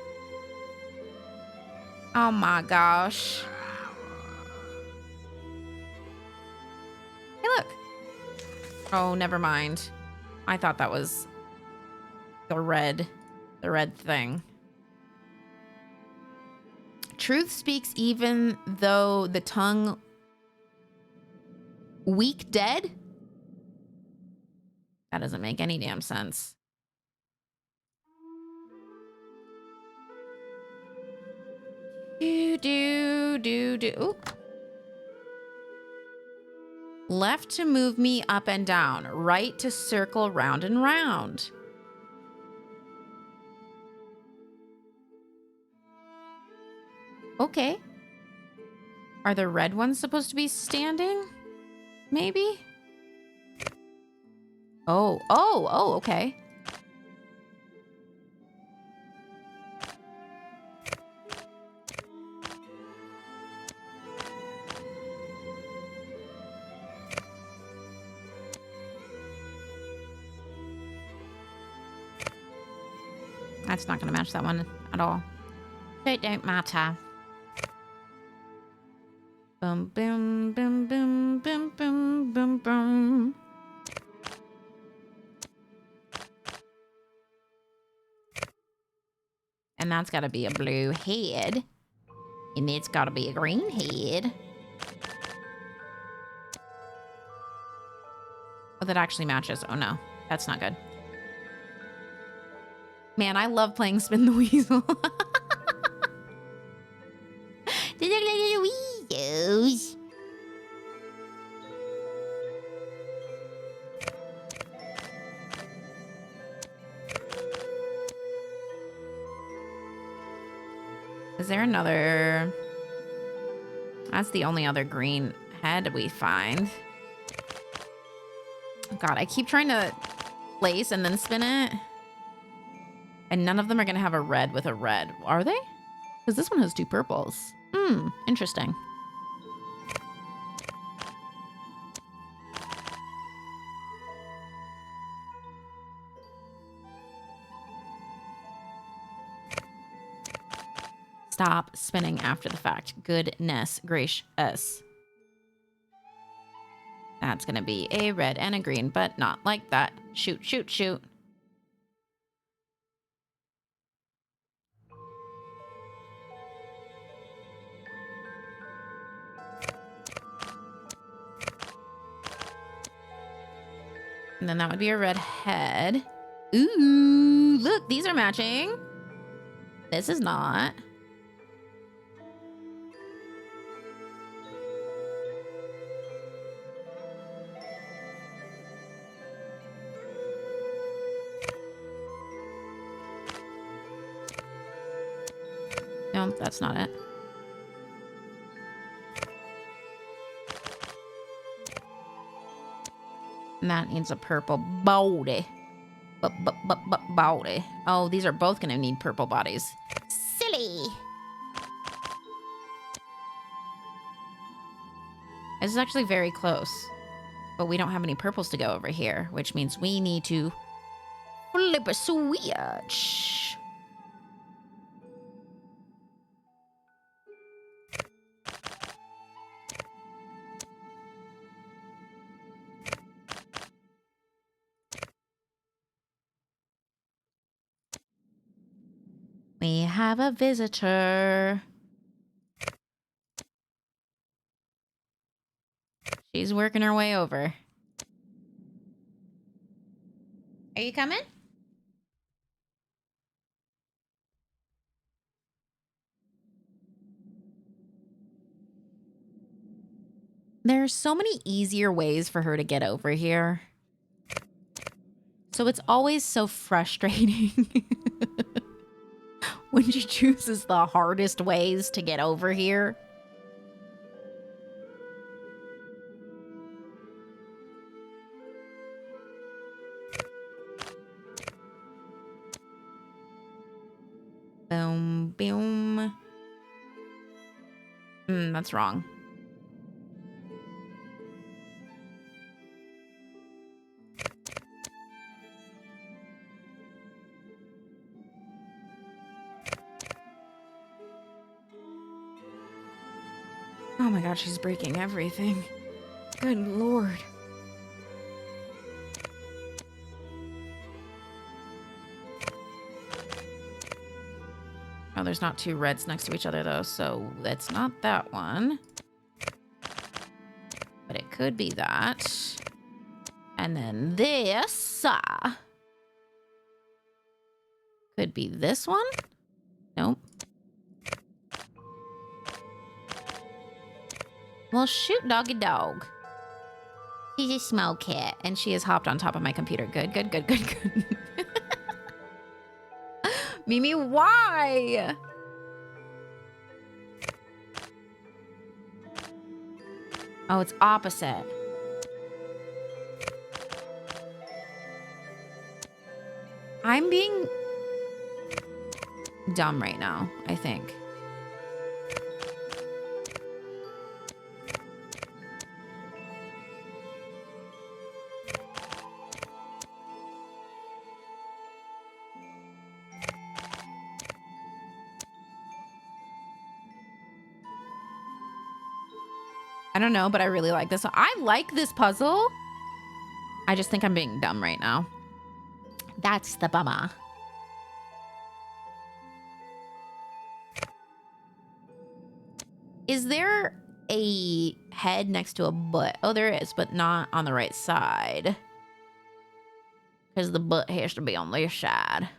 Speaker 2: Oh my gosh. Hey, look. Oh, never mind. I thought that was the red thing. Truth speaks even though the tongue weak dead? That doesn't make any damn sense. Ooh. Left to move me up and down. Right to circle round and round. Okay. Are the red ones supposed to be standing? Maybe? Oh, okay. That's not gonna match that one at all. It don't matter. Boom, boom, boom, boom, boom, boom, boom, boom. And that's gotta be a blue head. And it's gotta be a green head. Oh, that actually matches. Oh no, that's not good. Man, I love playing Spin the Weasel. They look like little weasels. Is there another? That's the only other green head we find. God, I keep trying to place and then spin it. And none of them are going to have a red with a red. Are they? Because this one has two purples. Interesting. Stop spinning after the fact. Goodness gracious. That's going to be a red and a green, but not like that. Shoot, shoot, shoot. And then that would be a red head. Ooh, look, these are matching. This is not. No, that's not it. And that needs a purple body. Body. Oh, these are both going to need purple bodies. Silly. This is actually very close. But we don't have any purples to go over here, which means we need to flip a switch. have a visitor. She's working her way over. Are you coming? There's so many easier ways for her to get over here. So it's always so frustrating when she chooses the hardest ways to get over here. Boom, boom. That's wrong. Oh my god, she's breaking everything. Good lord. Oh, there's not two reds next to each other though, so that's not that one. But it could be that. And then this could be this one. Nope. Well, shoot, doggy dog. She's a small cat, and she has hopped on top of my computer. Good, good, good, good, good. Mimi, why? Oh, it's opposite. I'm being dumb right now, I think. I don't know, but I really like this. I like this puzzle. I just think I'm being dumb right now. That's the bummer. Is there a head next to a butt? Oh, there is, but not on the right side. Because the butt has to be on this side.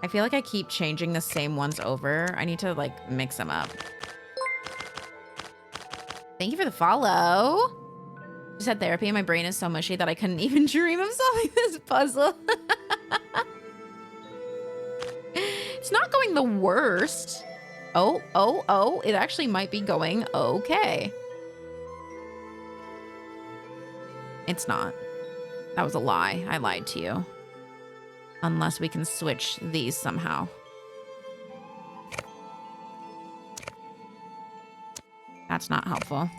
Speaker 2: I feel like I keep changing the same ones over. I need to, like, mix them up. Thank you for the follow. Just had therapy and my brain is so mushy that I couldn't even dream of solving this puzzle. It's not going the worst. Oh, it actually might be going okay. It's not. That was a lie. I lied to you. Unless we can switch these somehow. That's not helpful.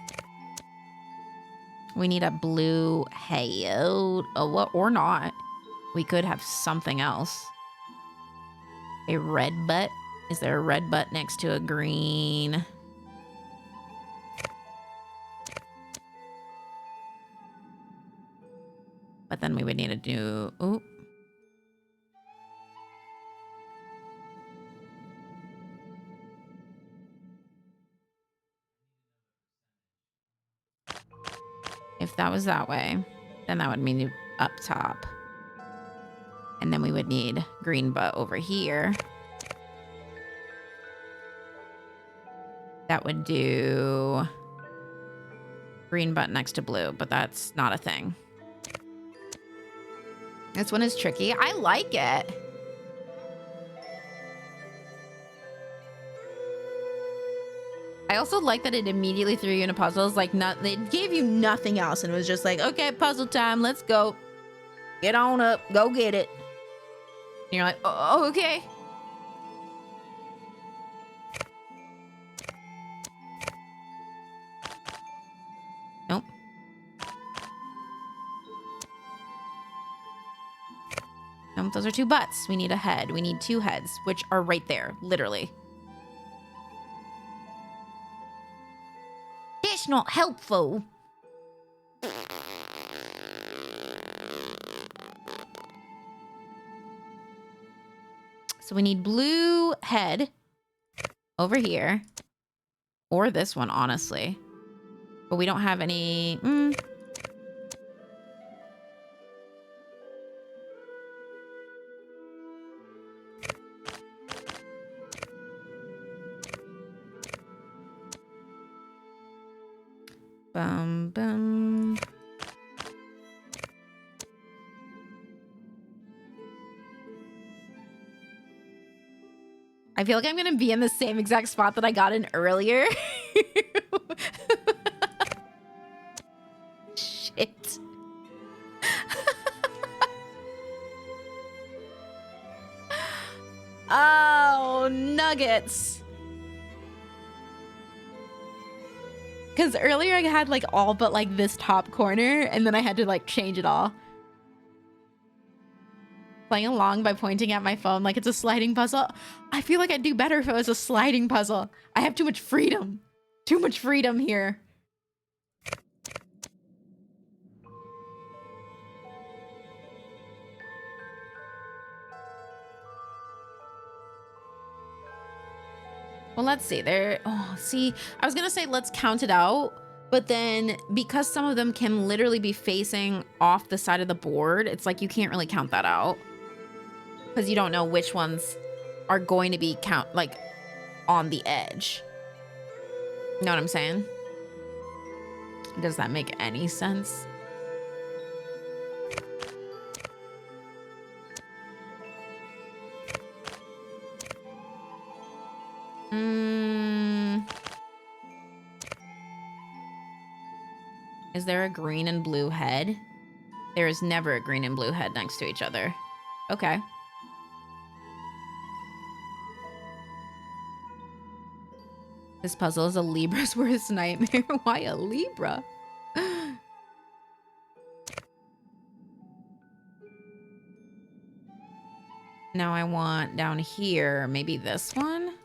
Speaker 2: We need a blue head. Oh, what? Or not. We could have something else. A red butt. Is there a red butt next to a green? But then we would need to do... Ooh. If that was that way, then that would mean up top. And then we would need green butt over here. That would do green butt next to blue, but that's not a thing. This one is tricky. I like it. I also like that it immediately threw you into puzzles. Like, it gave you nothing else and it was just like, okay, puzzle time, let's go. Get on up, go get it. And you're like, oh, okay. Nope. Nope, those are two butts. We need a head. We need two heads, which are right there, literally. That's not helpful. So we need blue head over here. Or this one, honestly. But we don't have any... Bum, bum. I feel like I'm gonna be in the same exact spot that I got in earlier. Shit. Oh, nuggets. Because earlier I had like all but like this top corner, and then I had to like change it all. Playing along by pointing at my phone like it's a sliding puzzle. I feel like I'd do better if it was a sliding puzzle. I have too much freedom. Too much freedom here. Well, let's see. See, I was gonna say let's count it out, but then because some of them can literally be facing off the side of the board, it's like you can't really count that out because you don't know which ones are going to be like on the edge. You know what I'm saying? Does that make any sense? Is there a green and blue head? There is never a green and blue head next to each other. Okay. This puzzle is a Libra's worst nightmare. Why a Libra? Now I want down here, maybe this one.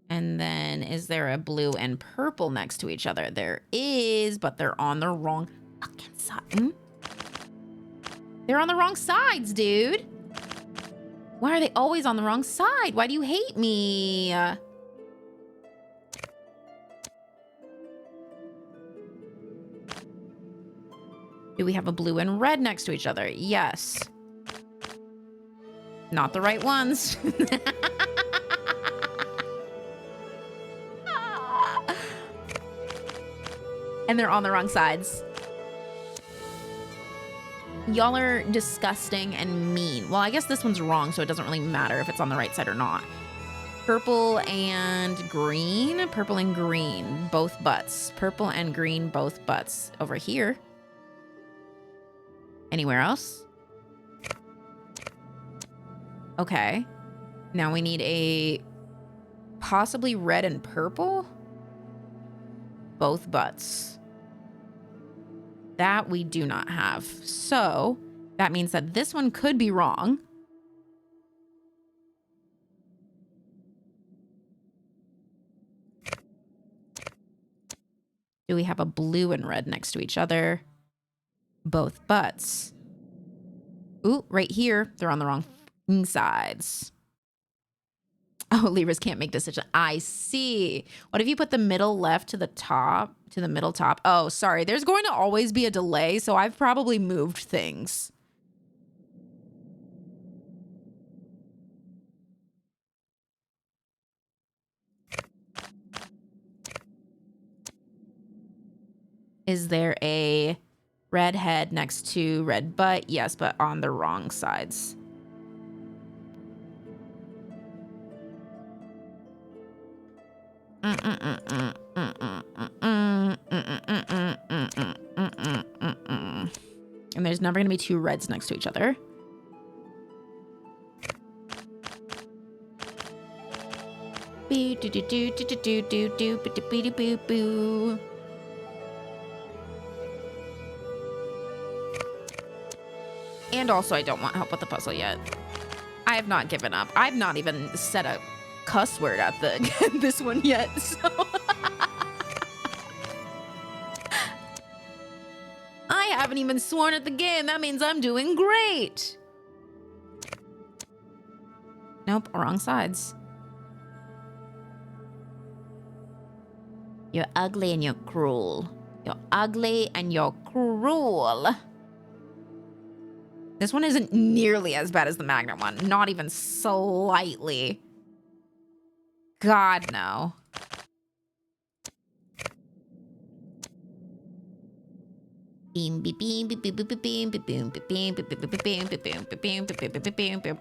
Speaker 2: And then is there a blue and purple next to each other? There is, but they're on the wrong fucking side. They're on the wrong sides, dude. Why are they always on the wrong side? Why do you hate me? Do we have a blue and red next to each other? Yes. Not the right ones. And they're on the wrong sides. Y'all are disgusting and mean. Well, I guess this one's wrong, so it doesn't really matter if it's on the right side or not. Purple and green. Purple and green, both butts. Purple and green, both butts. Over here. Anywhere else? Okay. Now we need a possibly red and purple. Both butts. That we do not have. So that means that this one could be wrong. Do we have a blue and red next to each other? Both butts. Ooh, right here. They're on the wrong sides. Oh, Libras can't make decisions. I see. What if you put the middle left to the top, to the middle top? Oh, sorry. There's going to always be a delay, so I've probably moved things. Is there a red head next to red butt? Yes, but on the wrong sides. And there's never going to be two reds next to each other. And also, I don't want help with the puzzle yet. I have not given up. I've not even said a cuss word at this one yet, so I haven't even sworn at the game. That means I'm doing great. Nope, wrong sides.
Speaker 8: You're ugly and you're cruel. You're ugly and you're cruel.
Speaker 2: This one isn't nearly as bad as the magnet one. Not even slightly. God, no.
Speaker 8: Beam, beep, beam, beep, beep, beep, beep, beam, beep, beam, beep, beam, beep, beep, beep, beep, beam, beep, beam, beep, beam, beep, beam, beep, beep, beam, beep.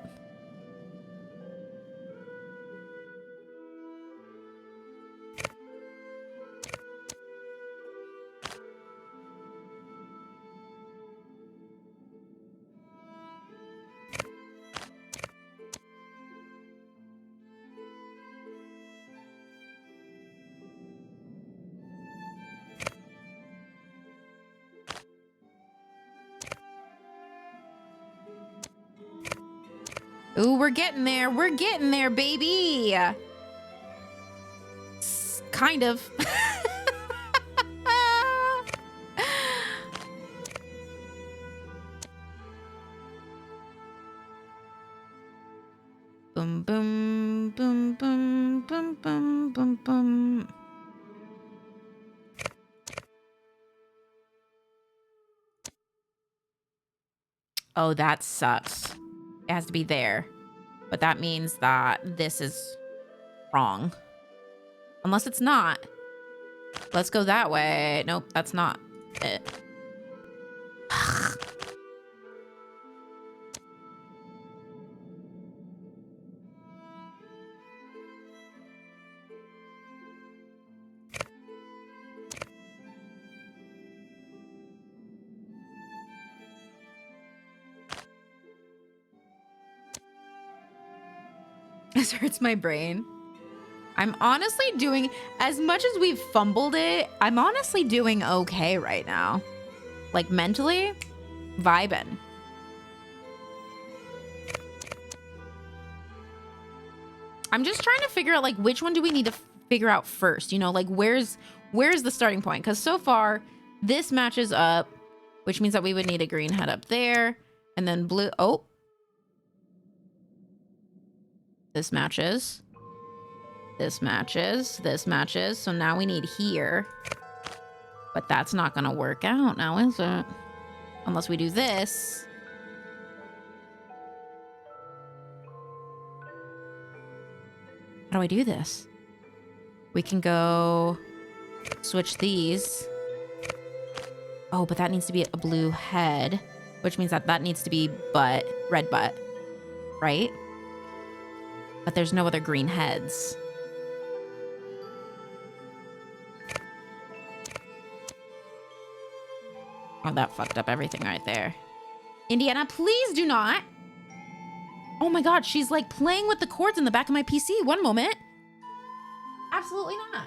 Speaker 2: Ooh, we're getting there. We're getting there, baby. Kind of. Boom, boom, boom, boom, boom, boom, boom, boom. Oh, that sucks. It has to be there. But that means that this is wrong. Unless it's not. Let's go that way. Nope, that's not it. This hurts my brain. I'm honestly doing, as much as we've fumbled it, I'm honestly doing okay right now. Like mentally, vibing. I'm just trying to figure out like which one do we need to figure out first? You know, like where's the starting point? Because so far this matches up, which means that we would need a green head up there, and then blue. Oh, this matches. This matches. This matches. So now we need here. But that's not going to work out now, is it? Unless we do this. How do I do this? We can go switch these. Oh, but that needs to be a blue head, which means that that needs to be butt, red butt, right? But there's no other green heads. Oh, that fucked up everything right there. Indiana, please do not. Oh my God, she's like playing with the cords in the back of my PC. One moment. Absolutely not.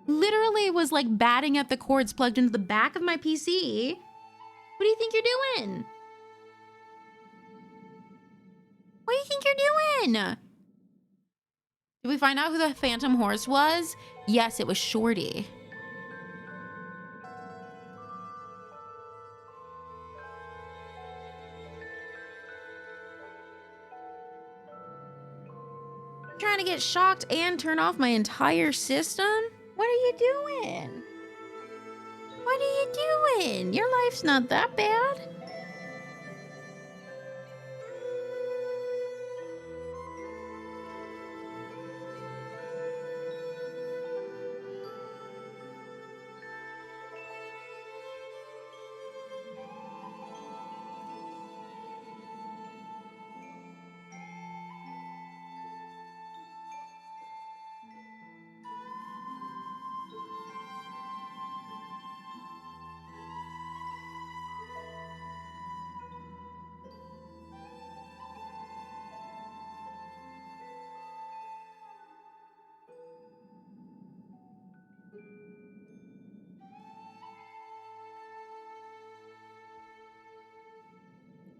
Speaker 2: Literally was like batting at the cords plugged into the back of my PC. What do you think you're doing? What do you think you're doing? Did we find out who the Phantom Horse was? Yes, it was Shorty. Trying to get shocked and turn off my entire system? What are you doing? What are you doing? Your life's not that bad.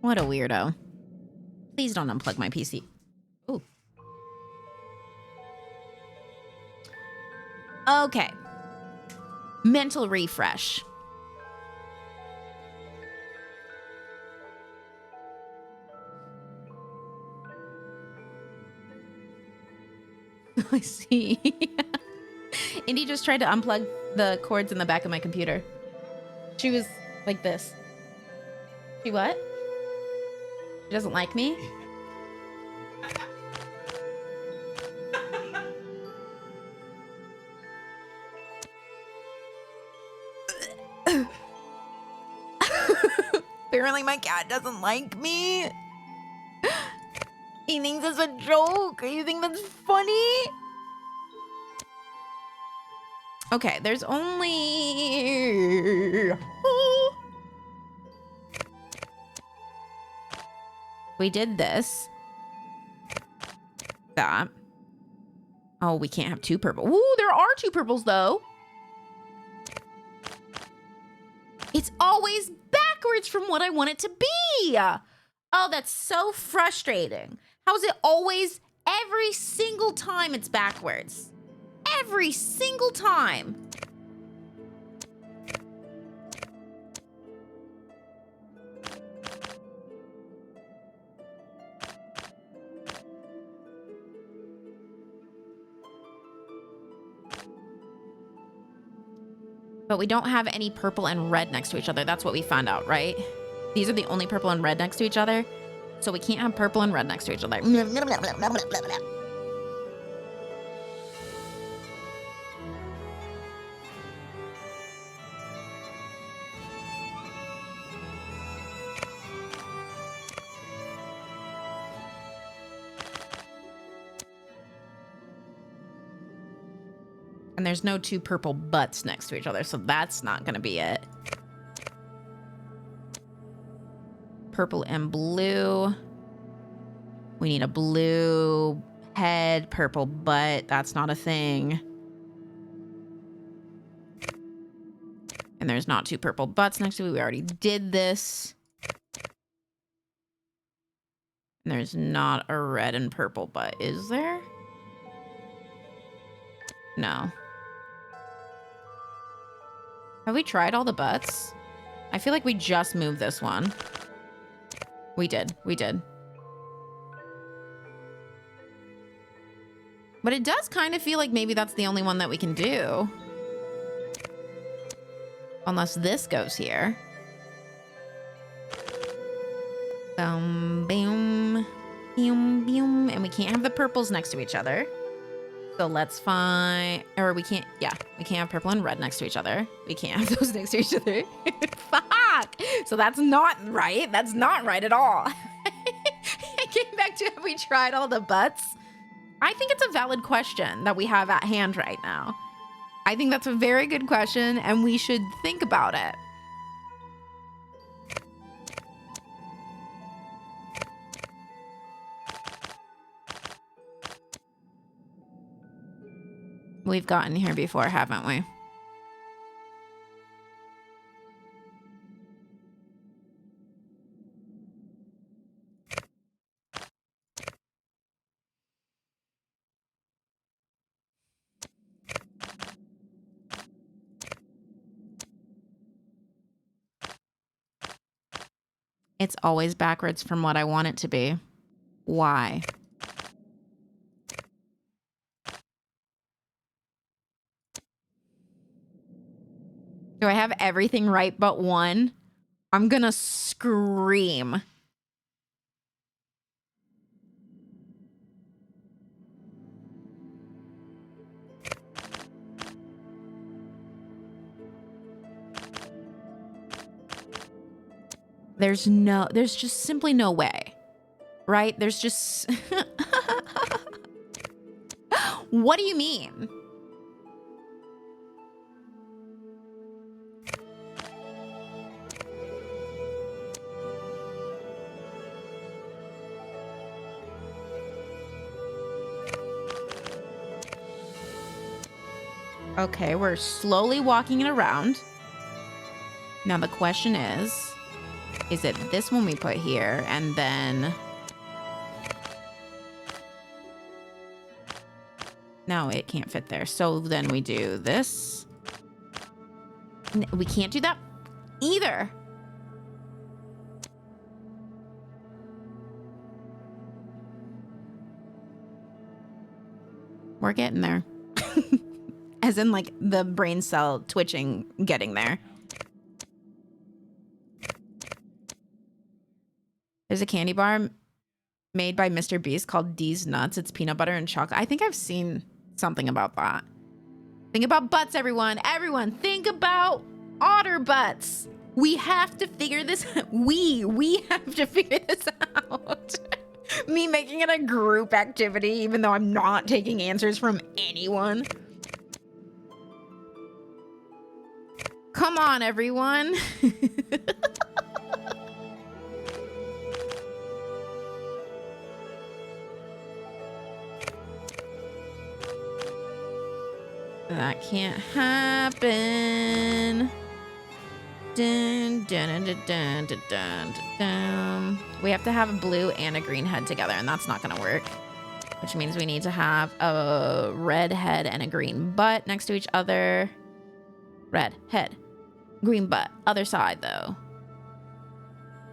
Speaker 2: What a weirdo. Please don't unplug my PC. Ooh. Okay. Mental refresh. I see. Indy just tried to unplug the cords in the back of my computer. She was like this. She what? She doesn't like me? Apparently my cat doesn't like me. He thinks it's a joke. You think that's funny? Okay, there's only... We did this. That. Oh, we can't have two purple. Ooh, there are two purples though. It's always backwards from what I want it to be. Oh, that's so frustrating. How is it always, every single time it's backwards? Every single time. But we don't have any purple and red next to each other. That's what we found out, right? These are the only purple and red next to each other. So we can't have purple and red next to each other. And there's no two purple butts next to each other, so that's not gonna be it. Purple and blue. We need a blue head, purple butt. That's not a thing. And there's not two purple butts next to it. We already did this. And there's not a red and purple butt, is there? No. Have we tried all the butts? I feel like we just moved this one. We did. We did. But it does kind of feel like maybe that's the only one that we can do. Unless this goes here. Boom, boom, boom, boom. And we can't have the purples next to each other. So let's find, or we can't, yeah, we can't have purple and red next to each other. We can't have those next to each other. Fuck! So that's not right. That's not right at all. I came back to, have we tried all the butts? I think it's a valid question that we have at hand right now. I think that's a very good question and we should think about it. We've gotten here before, haven't we? It's always backwards from what I want it to be. Why? Do I have everything right but one? I'm gonna scream. There's just simply no way, right? There's just, what do you mean? Okay, we're slowly walking it around. Now the question is it this one we put here and then... No, it can't fit there. So then we do this. We can't do that either. We're getting there. As in like the brain cell twitching, getting there. There's a candy bar made by Mr. Beast called D's Nuts. It's peanut butter and chocolate. I think I've seen something about that. Think about butts, everyone. Everyone, think about otter butts. We have to figure this out. We have to figure this out. Me making it a group activity, even though I'm not taking answers from anyone. Come on, everyone. That can't happen. Dun, dun, dun, dun, dun, dun, dun. We have to have a blue and a green head together, and that's not gonna work. Which means we need to have a red head and a green butt next to each other. Red head, green butt. Other side, though.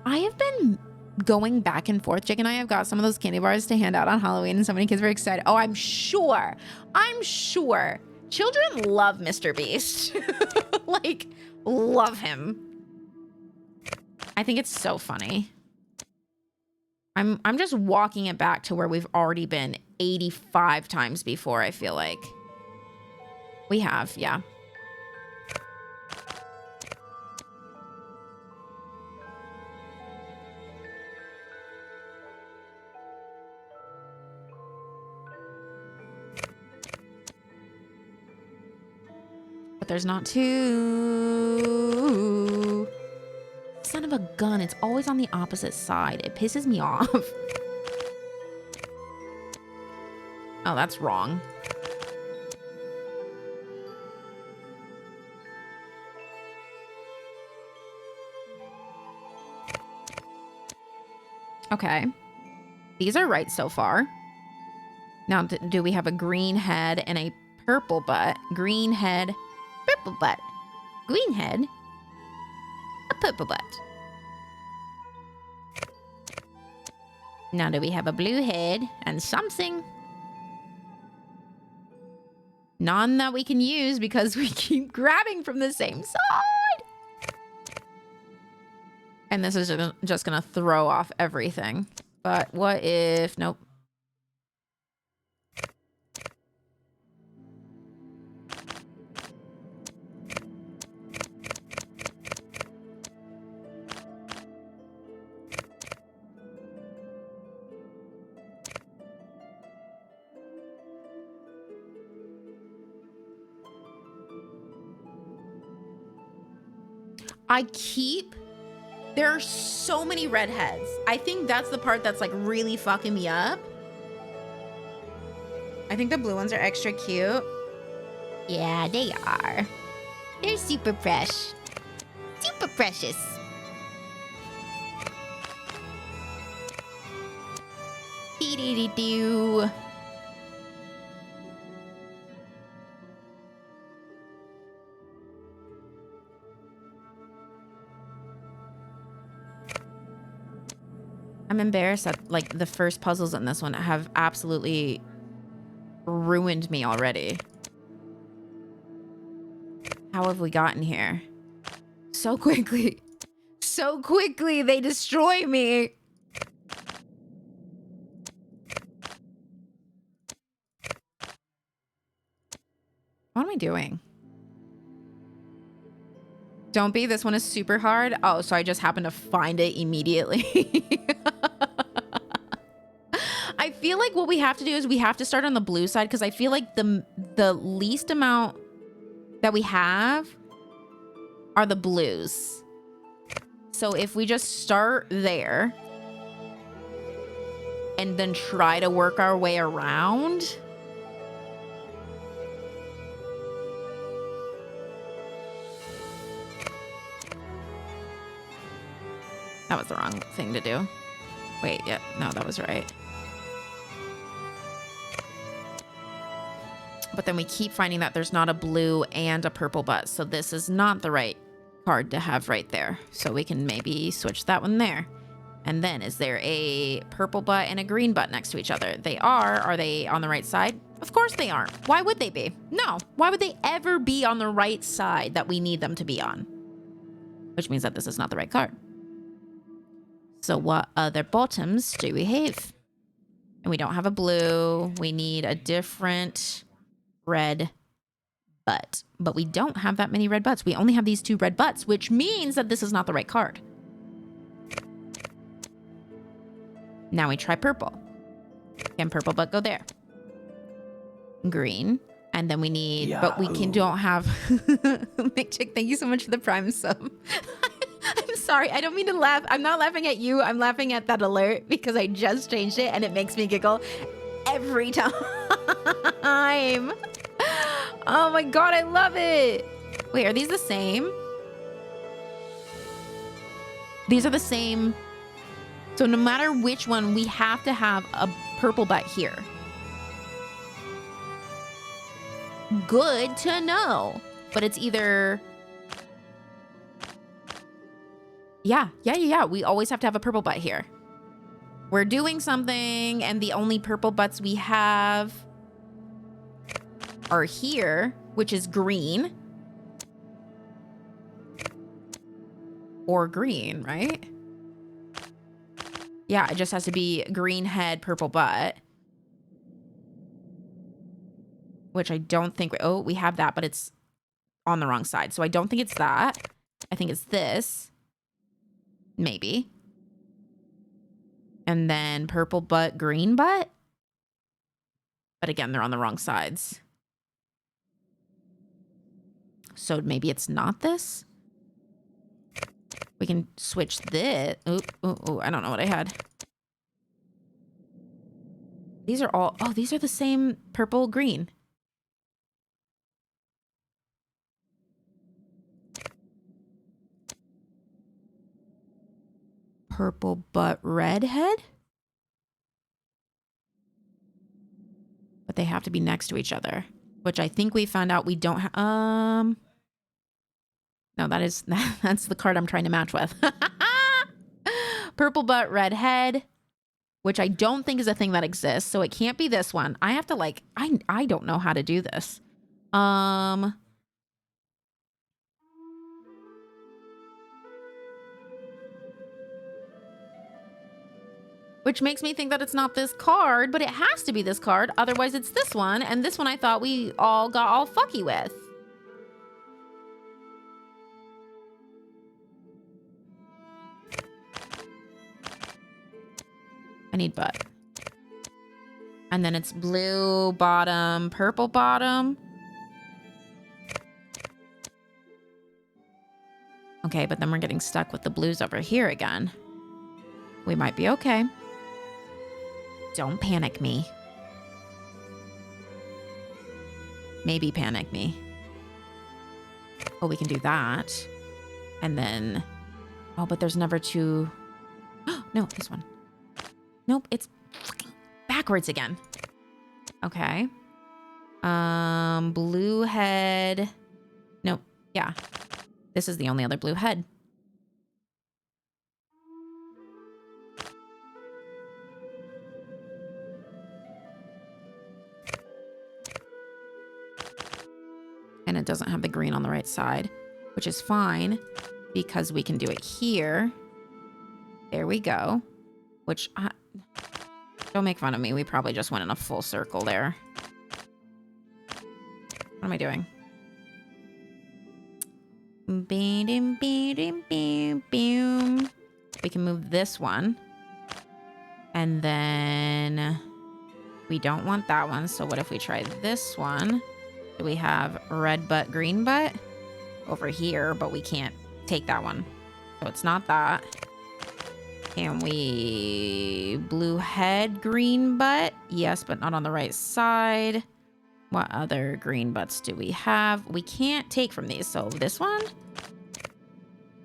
Speaker 2: I have been going back and forth. Jake and I have got some of those candy bars to hand out on Halloween, and so many kids were excited. Oh, I'm sure. Children love Mr. Beast. Like, love him. I think it's so funny. I'm just walking it back to where we've already been 85 times before, I feel like. We have, yeah. There's not two. Son of a gun, it's always on the opposite side. It pisses me off. Oh, that's wrong. Okay. These are right so far. Now, do we have a green head and a purple butt? Green head, purple butt. Green head, a purple butt. Now do we have a blue head and something? None that we can use because we keep grabbing from the same side. And this is just gonna throw off everything. But what if, nope. There are so many redheads. I think that's the part that's like really fucking me up. I think the blue ones are extra cute.
Speaker 8: Yeah, they are. They're super fresh. Super precious.
Speaker 2: Dee-dee-dee-doo. I'm embarrassed that like the first puzzles in this one have absolutely ruined me already. How have we gotten here? So quickly. So quickly they destroy me. What am I doing? Don't be. This one is super hard. Oh, so I just happened to find it immediately. I feel like what we have to do is we have to start on the blue side because I feel like the least amount that we have are the blues. So if we just start there and then try to work our way around. That was the wrong thing to do. Wait, yeah, no, that was right. But then we keep finding that there's not a blue and a purple butt. So this is not the right card to have right there. So we can maybe switch that one there. And then is there a purple butt and a green butt next to each other? They are. Are they on the right side? Of course they aren't. Why would they be? No. Why would they ever be on the right side that we need them to be on? Which means that this is not the right card. So what other bottoms do we have? And we don't have a blue. We need a different red butt. But we don't have that many red butts. We only have these 2 red butts, which means that this is not the right card. Now we try purple. Can purple butt go there? Green. And then we need, but we don't have, McChick, thank you so much for the Prime sub. I'm sorry, I don't mean to laugh. I'm not laughing at you. I'm laughing at that alert because I just changed it and it makes me giggle every time. Oh my God, I love it. Wait, are these the same? These are the same. So no matter which one, we have to have a purple butt here. Good to know. But it's either... Yeah. We always have to have a purple butt here. We're doing something, and the only purple butts we have are here, which is green. Or green, right? Yeah, it just has to be green head, purple butt. Which I don't think... Oh, we have that, but it's on the wrong side. So I don't think it's that. I think it's this. Maybe. And then purple butt, green butt. But again, they're on the wrong sides. So maybe it's not this. We can switch this. Ooh, I don't know what I had. These are all... Oh, these are the same purple, green. Purple butt, red head? But they have to be next to each other. Which I think we found out we don't have... No, that's the card I'm trying to match with. Purple butt, red head. Which I don't think is a thing that exists. So it can't be this one. I have to like... I don't know how to do this. Which makes me think that it's not this card, but it has to be this card. Otherwise, it's this one. And this one I thought we all got all fucky with. I need butt. And then it's blue bottom, purple bottom. Okay, but then we're getting stuck with the blues over here again. We might be okay. Don't panic me. Maybe panic me. Oh, we can do that. And then... Oh, but there's never two... No, this one. Nope, it's backwards again. Okay. Blue head. Nope, yeah. This is the only other blue head. And it doesn't have the green on the right side, which is fine because we can do it here. There we go. Which, don't make fun of me. We probably just went in a full circle there. What am I doing? We can move this one. And then we don't want that one. So what if we try this one? Do we have red butt, green butt over here, but we can't take that one. So it's not that. Can we blue head, green butt? Yes, but not on the right side. What other green butts do we have? We can't take from these. So this one?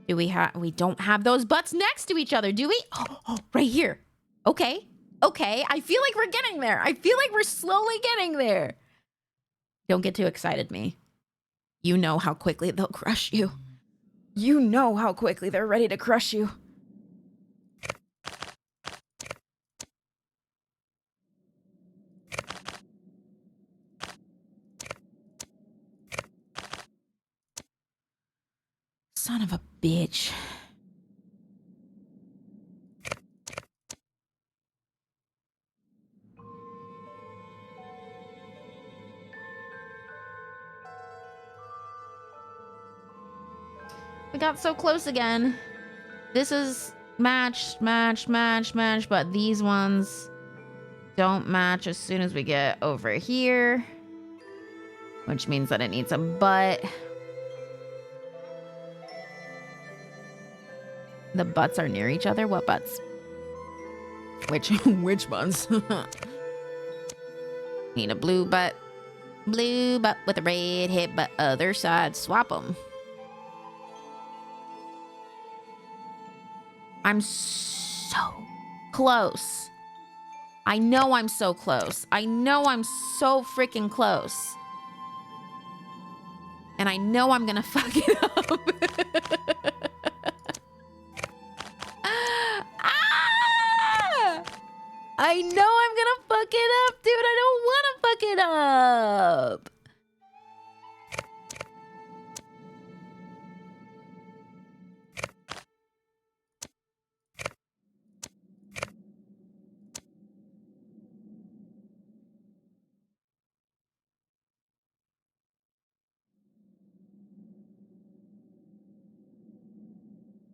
Speaker 2: Do we have... We don't have those butts next to each other, do we? Oh, right here. Okay. Okay. I feel like we're getting there. I feel like we're slowly getting there. Don't get too excited, me. You know how quickly they'll crush you. You know how quickly they're ready to crush you. Son of a bitch. We got so close again. This is match, but these ones don't match as soon as we get over here, which means that it needs a butt. The butts are near each other. What butts? Which ones? Need a blue butt. Blue butt with a red hip, but other side. Swap them. I'm so close. I know I'm so close. I know I'm so freaking close. And I know I'm gonna fuck it up. Ah! I know I'm gonna fuck it up, dude. I don't wanna fuck it up.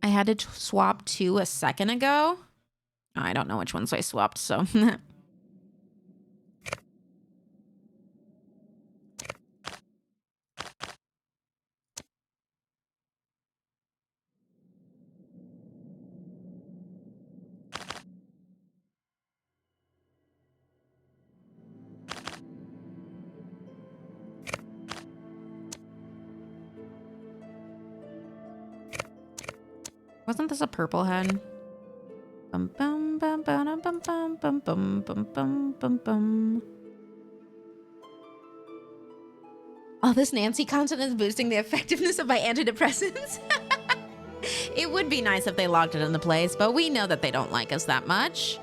Speaker 2: I had to swap 2 a second ago. I don't know which ones I swapped, so. Wasn't this a purple head? Bum bum bum bum bum bum bum bum bum bum bum bum. All this Nancy content is boosting the effectiveness of my antidepressants. It would be nice if they logged it into place, but we know that they don't like us that much.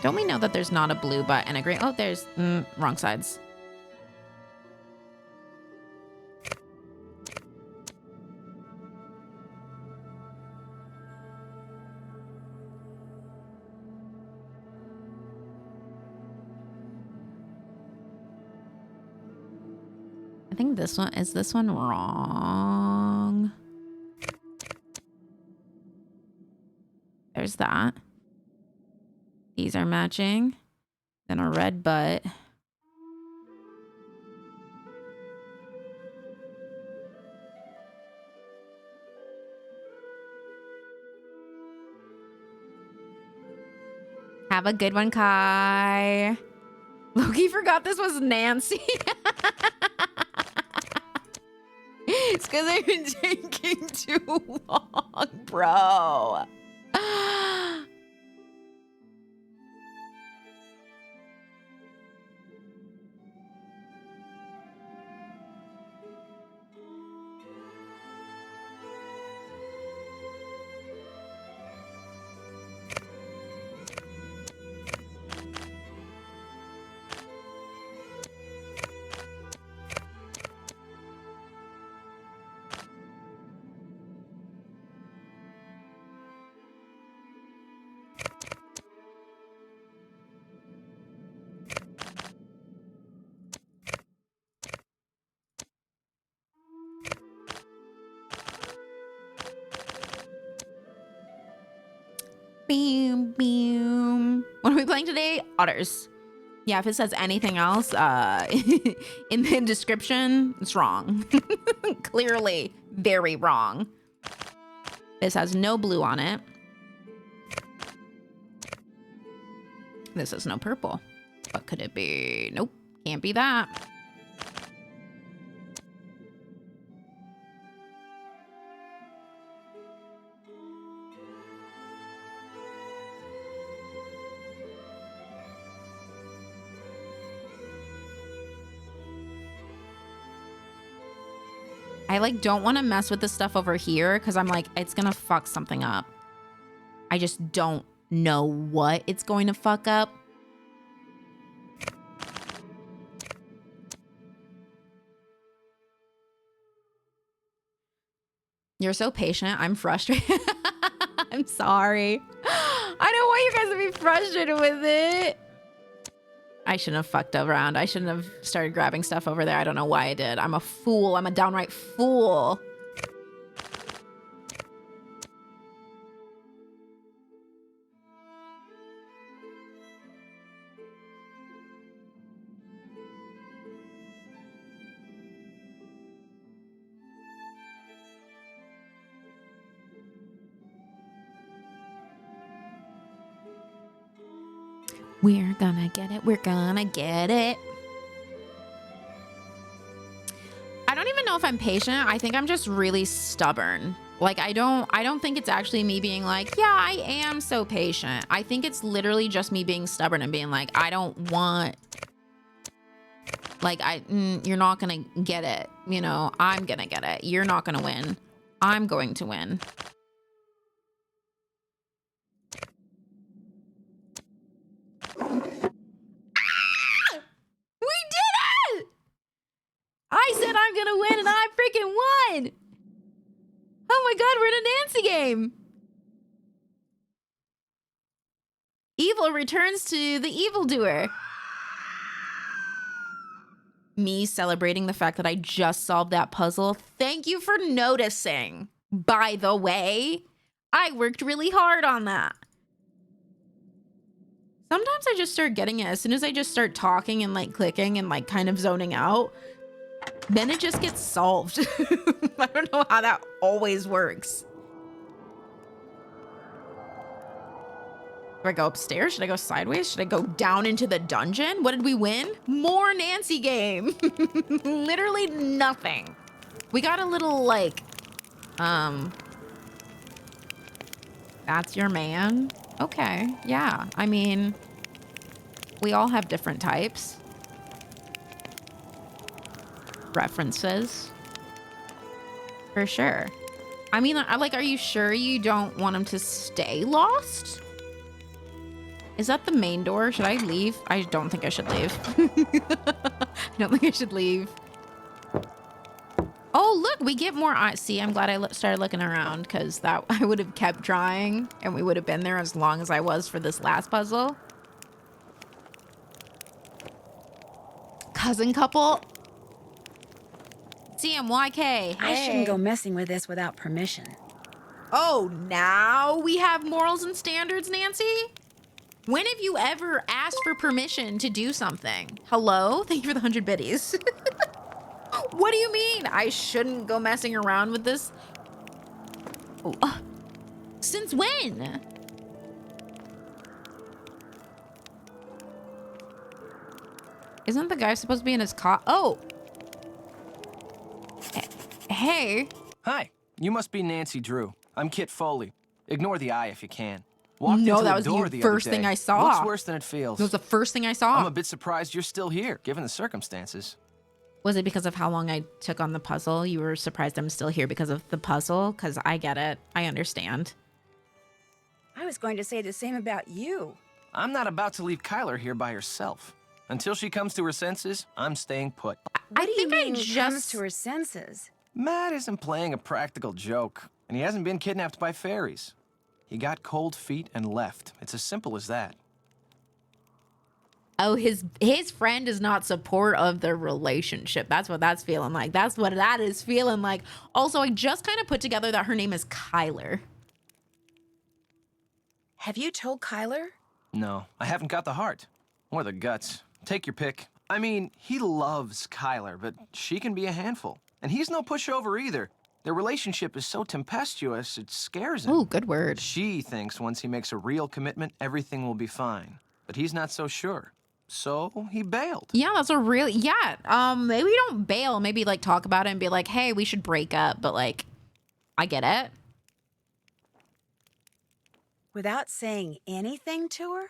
Speaker 2: Don't we know that there's not a blue butt and a green? Oh, there's wrong sides. I think this one, is this one wrong? There's that. These are matching. Then a red butt. Have a good one, Kai. Loki forgot this was Nancy. It's because I've been taking too long, bro. Boom, boom. What are we playing today? Otters. Yeah, if it says anything else in the description, it's wrong. Clearly very wrong. This has no blue on it. This has no purple. What could it be? Nope, can't be that. I like don't want to mess with the stuff over here because I'm like, it's gonna fuck something up. I just don't know what it's going to fuck up. You're so patient. I'm frustrated. I'm sorry. I don't want you guys to be frustrated with it. I shouldn't have fucked around. I shouldn't have started grabbing stuff over there. I don't know why I did. I'm a fool. I'm a downright fool. We're gonna get it. We're gonna get it. I don't even know if I'm patient. I think I'm just really stubborn. Like I don't think it's actually me being like, yeah, I am so patient. I think it's literally just me being stubborn and being like, I don't want, like, you're not gonna get it. You know, I'm gonna get it. You're not gonna win. I'm going to win. We did it! I said I'm gonna win and I freaking won! Oh my god, we're in a Nancy game! Evil returns to the evildoer. Me celebrating the fact that I just solved that puzzle. Thank you for noticing. By the way, I worked really hard on that. Sometimes I just start getting it as soon as I just start talking and like clicking and like kind of zoning out. Then it just gets solved. I don't know how that always works. Do I go upstairs? Should I go sideways? Should I go down into the dungeon? What did we win? More Nancy game. Literally nothing. We got a little like, that's your man? Okay, yeah. I mean, we all have different types. References. For sure. I mean, like, are you sure you don't want him to stay lost? Is that the main door? Should I leave? I don't think I should leave. I don't think I should leave. Oh, look, we get more. See, I'm glad I started looking around because that I would have kept trying and we would have been there as long as I was for this last puzzle. Cousin couple. CMYK. Hey.
Speaker 1: I shouldn't go messing with this without permission.
Speaker 2: Oh, now we have morals and standards, Nancy? When have you ever asked for permission to do something? Hello? Thank you for the 100 biddies. What do you mean? I shouldn't go messing around with this? Oh, since when? Isn't the guy supposed to be in his car? Oh. Hey.
Speaker 9: Hi, you must be Nancy Drew. I'm Kit Foley. Ignore the eye if you can. Walked
Speaker 2: No,
Speaker 9: into
Speaker 2: that
Speaker 9: a
Speaker 2: was
Speaker 9: door
Speaker 2: the
Speaker 9: the
Speaker 2: first
Speaker 9: other day.
Speaker 2: thing I saw.
Speaker 9: Looks worse than it feels.
Speaker 2: It was the first thing I saw.
Speaker 9: I'm a bit surprised you're still here, given the circumstances.
Speaker 2: Was it because of how long I took on the puzzle? You were surprised I'm still here because of the puzzle? Because I get it. I understand.
Speaker 1: I was going to say the same about you.
Speaker 9: I'm not about to leave Kyler here by herself. Until she comes to her senses, I'm staying put.
Speaker 1: What do you mean
Speaker 2: I
Speaker 1: comes to her senses?
Speaker 9: Matt isn't playing a practical joke, and he hasn't been kidnapped by fairies. He got cold feet and left. It's as simple as that.
Speaker 2: Oh, his friend is not support of the relationship. That's what that's feeling like. That's what that is feeling like. Also, I just kind of put together that her name is Kyler.
Speaker 1: Have you told Kyler?
Speaker 9: No, I haven't got the heart. Or the guts. Take your pick. I mean, he loves Kyler, but she can be a handful. And he's no pushover either. Their relationship is so tempestuous, it scares him.
Speaker 2: Oh, good word.
Speaker 9: She thinks once he makes a real commitment, everything will be fine. But he's not so sure. So he bailed.
Speaker 2: Yeah, that's a real, yeah. Maybe we don't bail. Maybe like talk about it and be like, hey, we should break up. But like, I get it.
Speaker 1: Without saying anything to her?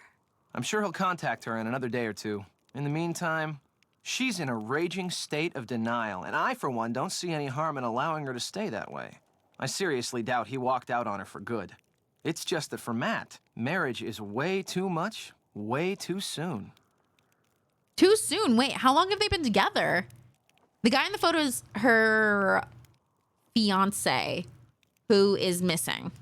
Speaker 9: I'm sure he'll contact her in another day or two. In the meantime, She's in a raging state of denial, and I, for one, don't see any harm in allowing her to stay that way. I seriously doubt he walked out on her for good. It's just that for Matt, marriage is way too much, way too soon.
Speaker 2: Too soon? Wait, how long have they been together? The guy in the photo is her fiance, who is missing.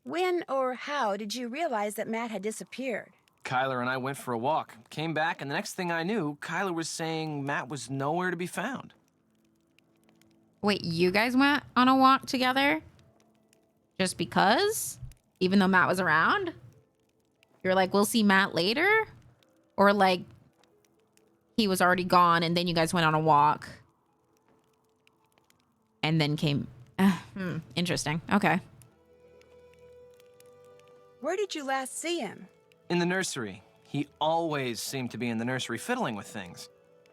Speaker 1: When or how did you realize that Matt had disappeared?
Speaker 9: Kyler and I went for a walk, came back, and the next thing I knew, Kyler was saying Matt was nowhere to be found.
Speaker 2: Wait, you guys went on a walk together? Just because? Even though Matt was around? You're like, we'll see Matt later? Or like, he was already gone and then you guys went on a walk? And then came... interesting. Okay.
Speaker 1: Where did you last see him?
Speaker 9: In the nursery. He always seemed to be in the nursery fiddling with things.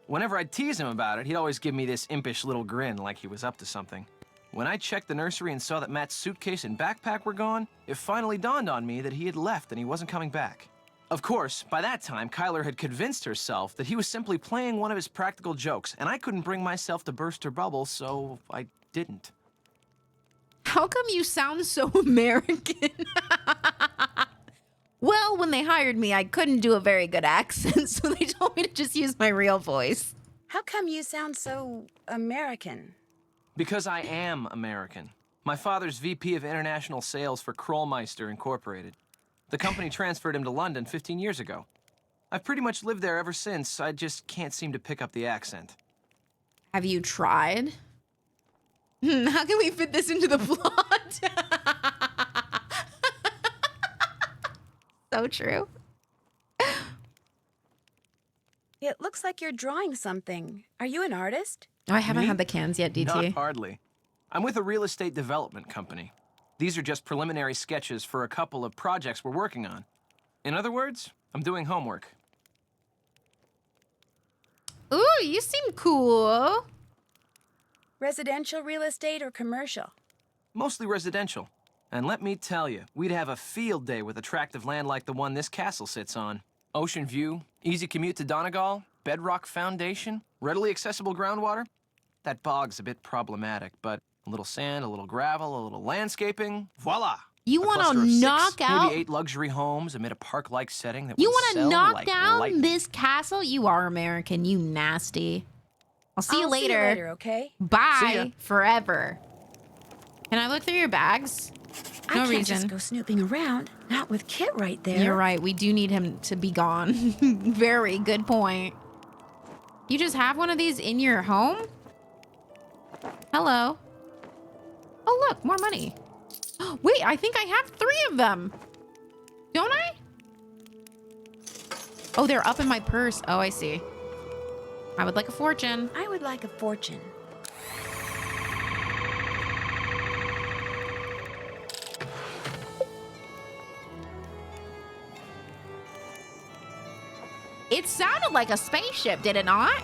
Speaker 9: Whenever I'd tease him about it, he'd always give me this impish little grin like he was up to something. When I checked the nursery and saw that Matt's suitcase and backpack were gone, it finally dawned on me that he had left and he wasn't coming back. Of course, by that time, Kyler had convinced herself that he was simply playing one of his practical jokes, and I couldn't bring myself to burst her bubble, so I didn't.
Speaker 2: How come you sound so American? Well, when they hired me, I couldn't do a very good accent, so they told me to just use my real voice.
Speaker 1: How come you sound so American?
Speaker 9: Because I am American. My father's VP of International Sales for Krollmeister Incorporated. The company transferred him to London 15 years ago. I've pretty much lived there ever since. I just can't seem to pick up the accent.
Speaker 2: Have you tried? How can we fit this into the plot? So true.
Speaker 1: It looks like you're drawing something. Are you an artist?
Speaker 2: Oh, I haven't
Speaker 9: Me?
Speaker 2: had the cans yet, DT.
Speaker 9: Not hardly. I'm with a real estate development company. These are just preliminary sketches for a couple of projects we're working on. In other words, I'm doing homework.
Speaker 2: Ooh, you seem cool.
Speaker 1: Residential real estate or commercial?
Speaker 9: Mostly residential. And let me tell you, we'd have a field day with attractive land like the one this castle sits on. Ocean view, easy commute to Donegal, bedrock foundation, readily accessible groundwater. That bog's a bit problematic, but a little sand, a little gravel, a little landscaping, voila!
Speaker 2: You
Speaker 9: A
Speaker 2: want
Speaker 9: cluster
Speaker 2: to
Speaker 9: of
Speaker 2: knock
Speaker 9: six,
Speaker 2: out...
Speaker 9: maybe 8 luxury homes amid a park-like setting that
Speaker 2: You
Speaker 9: would
Speaker 2: want to
Speaker 9: sell
Speaker 2: knock
Speaker 9: like
Speaker 2: down
Speaker 9: lightning.
Speaker 2: this castle? You are American, you nasty. I'll see you
Speaker 1: I'll
Speaker 2: later.
Speaker 1: See you later, okay?
Speaker 9: See ya.
Speaker 2: Bye. Forever. Can I look through your bags?
Speaker 1: I
Speaker 2: No
Speaker 1: can't
Speaker 2: reason.
Speaker 1: just go snooping around. Not with Kit right there.
Speaker 2: You're right. We do need him to be gone. Very good point. You just have one of these in your home? Hello. Oh, look, more money. Wait, I think I have 3 of them. Don't I? Oh, they're up in my purse. Oh, I see. I would like a fortune.
Speaker 1: I would like a fortune.
Speaker 2: It sounded like a spaceship, did it not?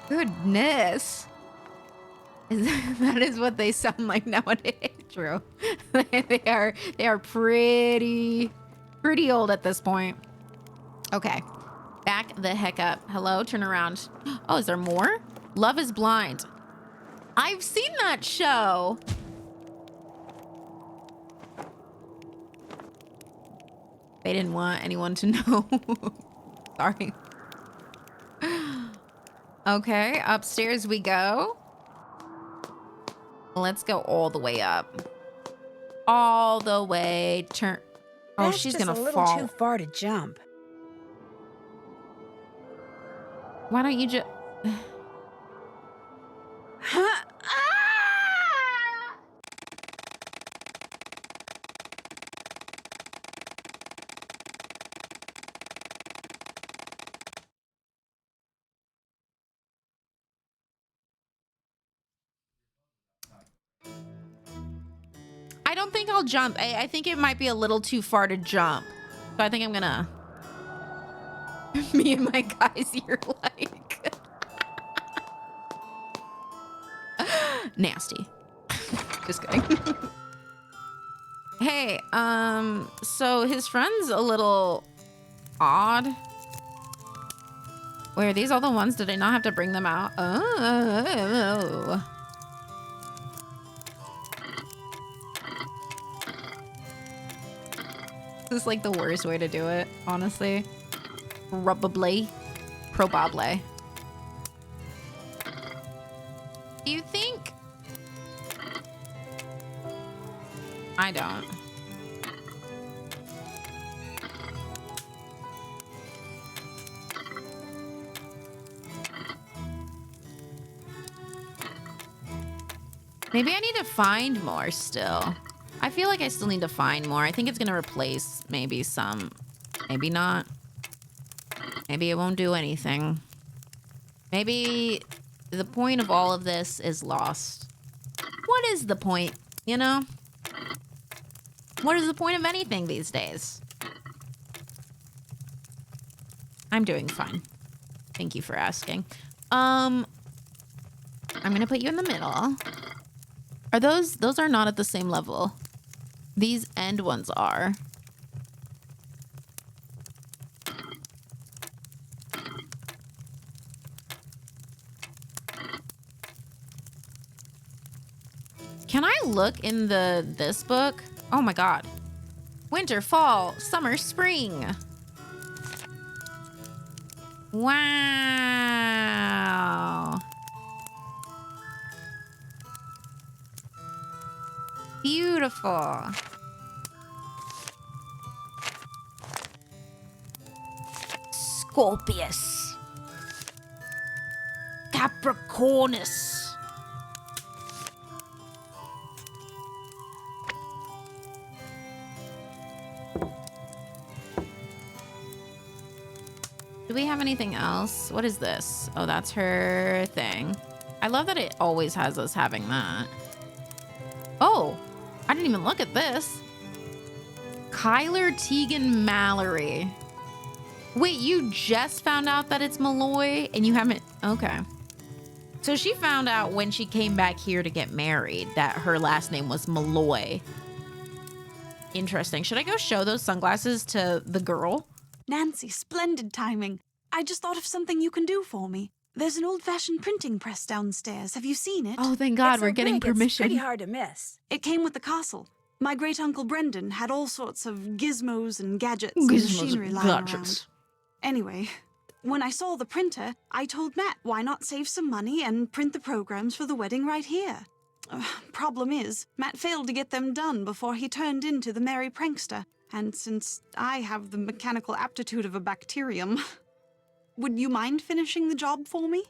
Speaker 2: Goodness. That is what they sound like nowadays. True. they are pretty old at this point. Okay. Back the heck up. Hello, turn around. Oh, is there more? Love is Blind. I've seen that show. They didn't want anyone to know. Sorry. Okay, upstairs we go. Let's go all the way up. All the way. Turn. Oh,
Speaker 1: That's
Speaker 2: she's
Speaker 1: just
Speaker 2: gonna
Speaker 1: a little
Speaker 2: fall.
Speaker 1: too far to jump.
Speaker 2: Why don't you just... I don't think I'll jump. I think it might be a little too far to jump. So I think I'm gonna... Me and my guys here like... Nasty. Just kidding. Hey, so his friend's a little odd. Wait, are these all the ones? Did I not have to bring them out? Oh. This is like the worst way to do it, honestly. Probably. Do you think? I don't. Maybe I need to find more still. I feel like I still need to find more. I think it's gonna replace maybe some, maybe not. Maybe it won't do anything. Maybe the point of all of this is lost. What is the point, you know? What is the point of anything these days? I'm doing fine. Thank you for asking. I'm gonna put you in the middle. Are those are not at the same level. These end ones are. Can I look in this book? Oh my god. Winter, fall, summer, spring. Wow. Beautiful.
Speaker 8: Scorpius. Capricornus.
Speaker 2: Do we have anything else? What is this? Oh, that's her thing. I love that it always has us having that. Oh, I didn't even look at this. Kyler Tegan Mallory. Wait, you just found out that it's Malloy and you haven't... Okay. So she found out when she came back here to get married that her last name was Malloy. Interesting. Should I go show those sunglasses to the girl?
Speaker 7: Nancy, splendid timing. I just thought of something you can do for me. There's an old-fashioned printing press downstairs. Have you seen it?
Speaker 2: Oh, thank God,
Speaker 1: It's so
Speaker 2: we're getting
Speaker 1: big,
Speaker 2: permission.
Speaker 1: It's pretty hard to miss.
Speaker 7: It came with the castle. My great-uncle Brendan had all sorts of gizmos and gadgets and machinery lying around. Anyway, when I saw the printer, I told Matt why not save some money and print the programs for the wedding right here. Problem is, Matt failed to get them done before he turned into the merry prankster. And since I have the mechanical aptitude of a bacterium, would you mind finishing the job for me?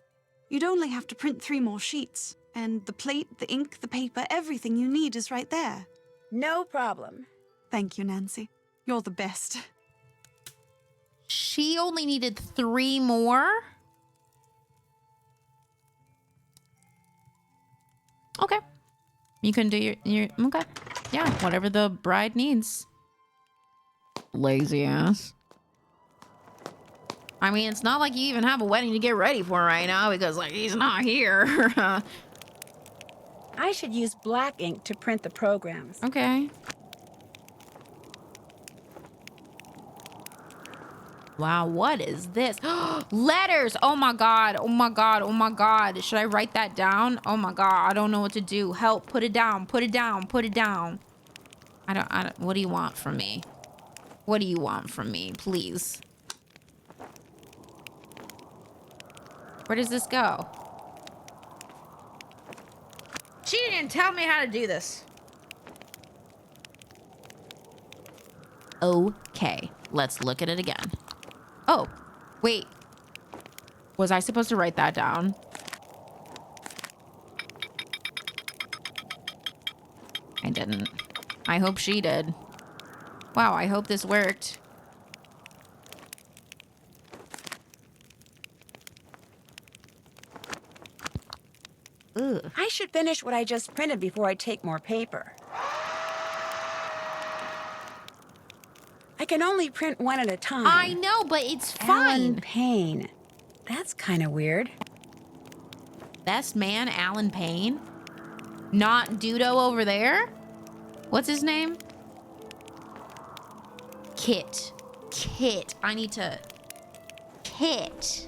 Speaker 7: You'd only have to print 3 more sheets, and the plate, the ink, the paper, everything you need is right there.
Speaker 1: No problem.
Speaker 7: Thank you, Nancy. You're the best.
Speaker 2: She only needed 3 more? Okay. You can do your okay. Yeah, whatever the bride needs. Lazy ass. I mean, it's not like you even have a wedding to get ready for right now because, like, he's not here.
Speaker 1: I should use black ink to print the programs.
Speaker 2: Okay. Wow, what is this? Letters! Oh my god, oh my god, oh my god. Should I write that down? Oh my god, I don't know what to do. Help, put it down, put it down, put it down. I don't, what do you want from me? What do you want from me, please? Where does this go? She didn't tell me how to do this. Okay, let's look at it again. Oh, wait. Was I supposed to write that down? I didn't. I hope she did. Wow, I hope this worked. Ugh.
Speaker 1: I should finish what I just printed before I take more paper. I can only print 1 at a time.
Speaker 2: I know, but it's
Speaker 1: Alan
Speaker 2: fine.
Speaker 1: Payne. That's kind of weird.
Speaker 2: Best man, Alan Payne? Not Dudo over there? What's his name? Kit.
Speaker 8: Kit. I need to... Kit.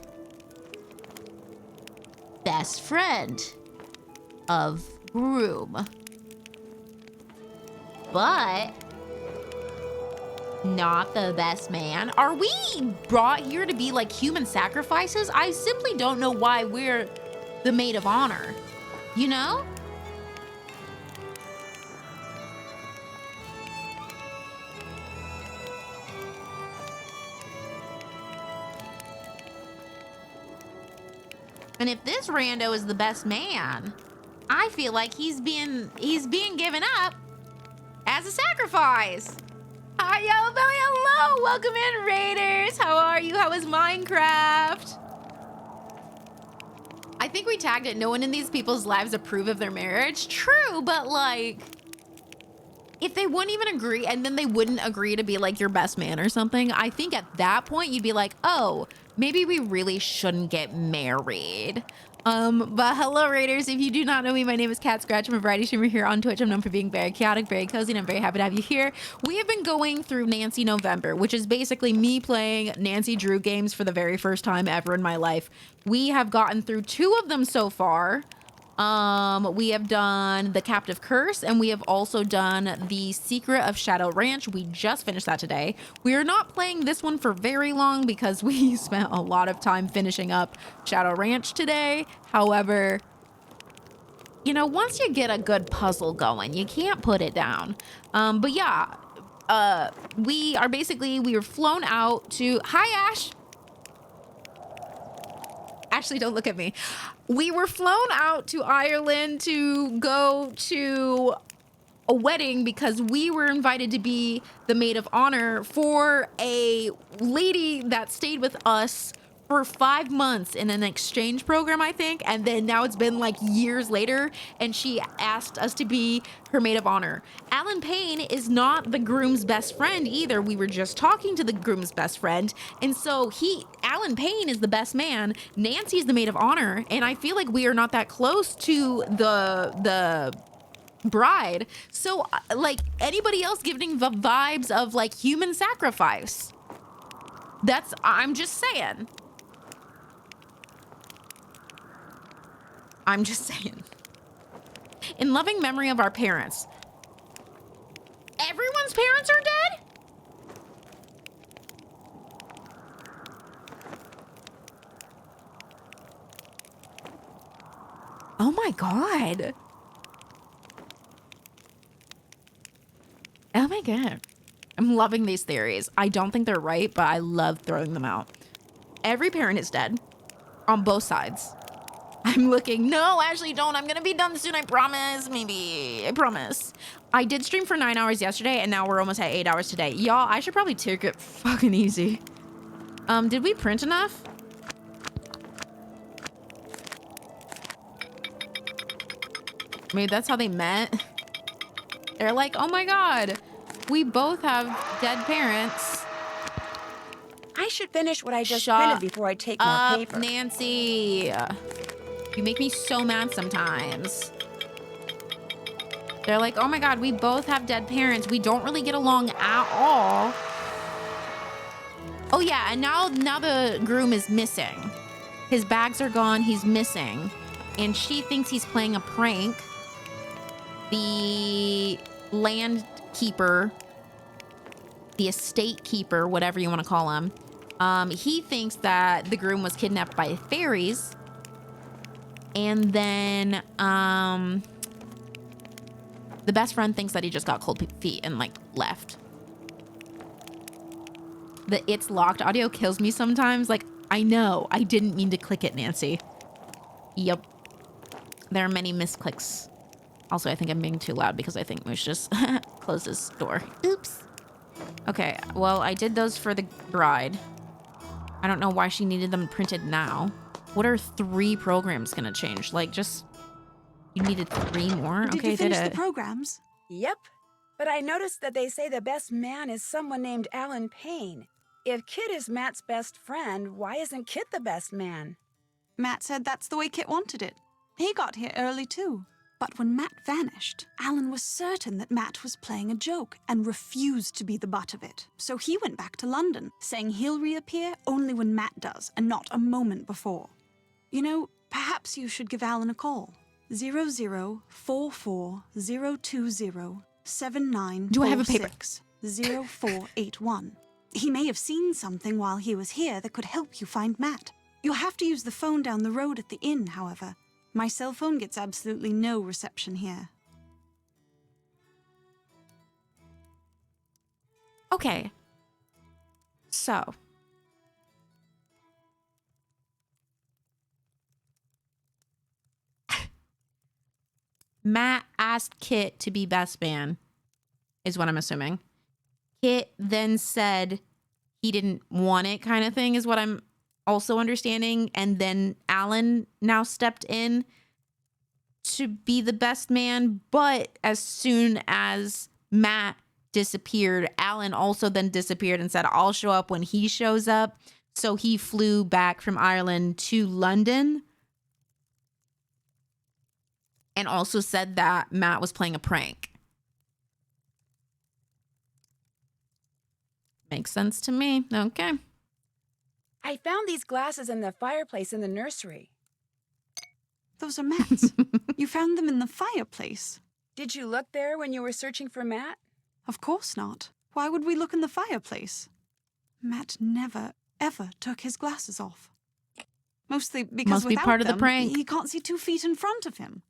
Speaker 8: Best friend of groom. But not the best man. Are we brought here to be like human sacrifices? I simply don't know why we're the maid of honor. You know? And if this rando is the best man, I feel like he's being given up as a sacrifice. Hi, yo, Belly, hello. Welcome in, Raiders. How are you? How is Minecraft? I think we tagged it. No one in these people's lives approve of their marriage. True, but like, if they wouldn't even agree and then they wouldn't agree to be like your best man or something, I think at that point you'd be like, oh, maybe we really shouldn't get married. But hello, Raiders. If you do not know me, my name is Cat Scratch. I'm a variety streamer here on Twitch. I'm known for being very chaotic, very cozy, and I'm very happy to have you here. We have been going through Nancy November, which is basically me playing Nancy Drew games for the very first time ever in my life. We have gotten through 2 of them so far. We have done the Captive Curse, and we have also done the Secret of Shadow Ranch. We just finished that today. We are not playing this one for very long because we spent a lot of time finishing up Shadow Ranch today. However, you know, once you get a good puzzle going, you can't put it down. But yeah, we were flown out to, hi Ash. Ashley, don't look at me. We were flown out to Ireland to go to a wedding because we were invited to be the maid of honor for a lady that stayed with us for 5 months in an exchange program, I think. And then now it's been like years later, and she asked us to be her maid of honor. Alan Payne is not the groom's best friend either. We were just talking to the groom's best friend. And so Alan Payne is the best man. Nancy's the maid of honor. And I feel like we are not that close to the bride. So like anybody else giving the vibes of like human sacrifice. I'm just saying. I'm just saying. In loving memory of our parents. Everyone's parents are dead? Oh my God. Oh my God. I'm loving these theories. I don't think they're right, but I love throwing them out. Every parent is dead on both sides. I'm looking. No, Ashley, don't. I'm going to be done soon. I promise. Maybe. I promise. I did stream for 9 hours yesterday, and now we're almost at 8 hours today. Y'all, I should probably take it fucking easy. Did we print enough? Maybe that's how they met. They're like, oh my God, we both have dead parents.
Speaker 1: I should finish what I just printed before I take more paper.
Speaker 8: Nancy. You make me so mad sometimes. They're like, oh my God, we both have dead parents. We don't really get along at all. Oh yeah, and now the groom is missing. His bags are gone, he's missing. And she thinks he's playing a prank. The land keeper, the estate keeper, whatever you want to call him, he thinks that the groom was kidnapped by fairies. And then the best friend thinks that he just got cold feet and like left. The "it's locked" audio kills me sometimes. Like, I know I didn't mean to click it, Nancy. Yep. There are many misclicks. Also, I think I'm being too loud because I think Moose just closed his door. Oops. Okay, well, I did those for the bride. I don't know why she needed them printed now. What are 3 programs gonna change? Like, just, you needed 3 more?
Speaker 7: Did
Speaker 8: Okay,
Speaker 7: you finish
Speaker 8: did
Speaker 7: the
Speaker 8: it.
Speaker 7: programs?
Speaker 1: Yep. But I noticed that they say the best man is someone named Alan Payne. If Kit is Matt's best friend, why isn't Kit the best man?
Speaker 7: Matt said that's the way Kit wanted it. He got here early too. But when Matt vanished, Alan was certain that Matt was playing a joke and refused to be the butt of it. So he went back to London, saying he'll reappear only when Matt does and not a moment before. You know, perhaps you should give Alan a call. 0044-020-7946-0481.
Speaker 2: Do I have a paper?
Speaker 7: 0481. He may have seen something while he was here that could help you find Matt. You'll have to use the phone down the road at the inn, however. My cell phone gets absolutely no reception here.
Speaker 2: Okay. So. Matt asked Kit to be best man, is what I'm assuming. Kit then said he didn't want it, kind of thing, is what I'm also understanding. And then Alan now stepped in to be the best man. But as soon as Matt disappeared, Alan also then disappeared and said, I'll show up when he shows up. So he flew back from Ireland to London. And also said that Matt was playing a prank. Makes sense to me. Okay.
Speaker 1: I found these glasses in the fireplace in the nursery.
Speaker 7: Those are Matt's. You found them in the fireplace.
Speaker 1: Did you look there when you were searching for Matt?
Speaker 7: Of course not. Why would we look in the fireplace? Matt never, ever took his glasses off. Mostly because
Speaker 2: Must be
Speaker 7: without
Speaker 2: part of the
Speaker 7: them,
Speaker 2: prank.
Speaker 7: he can't see 2 feet in front of him.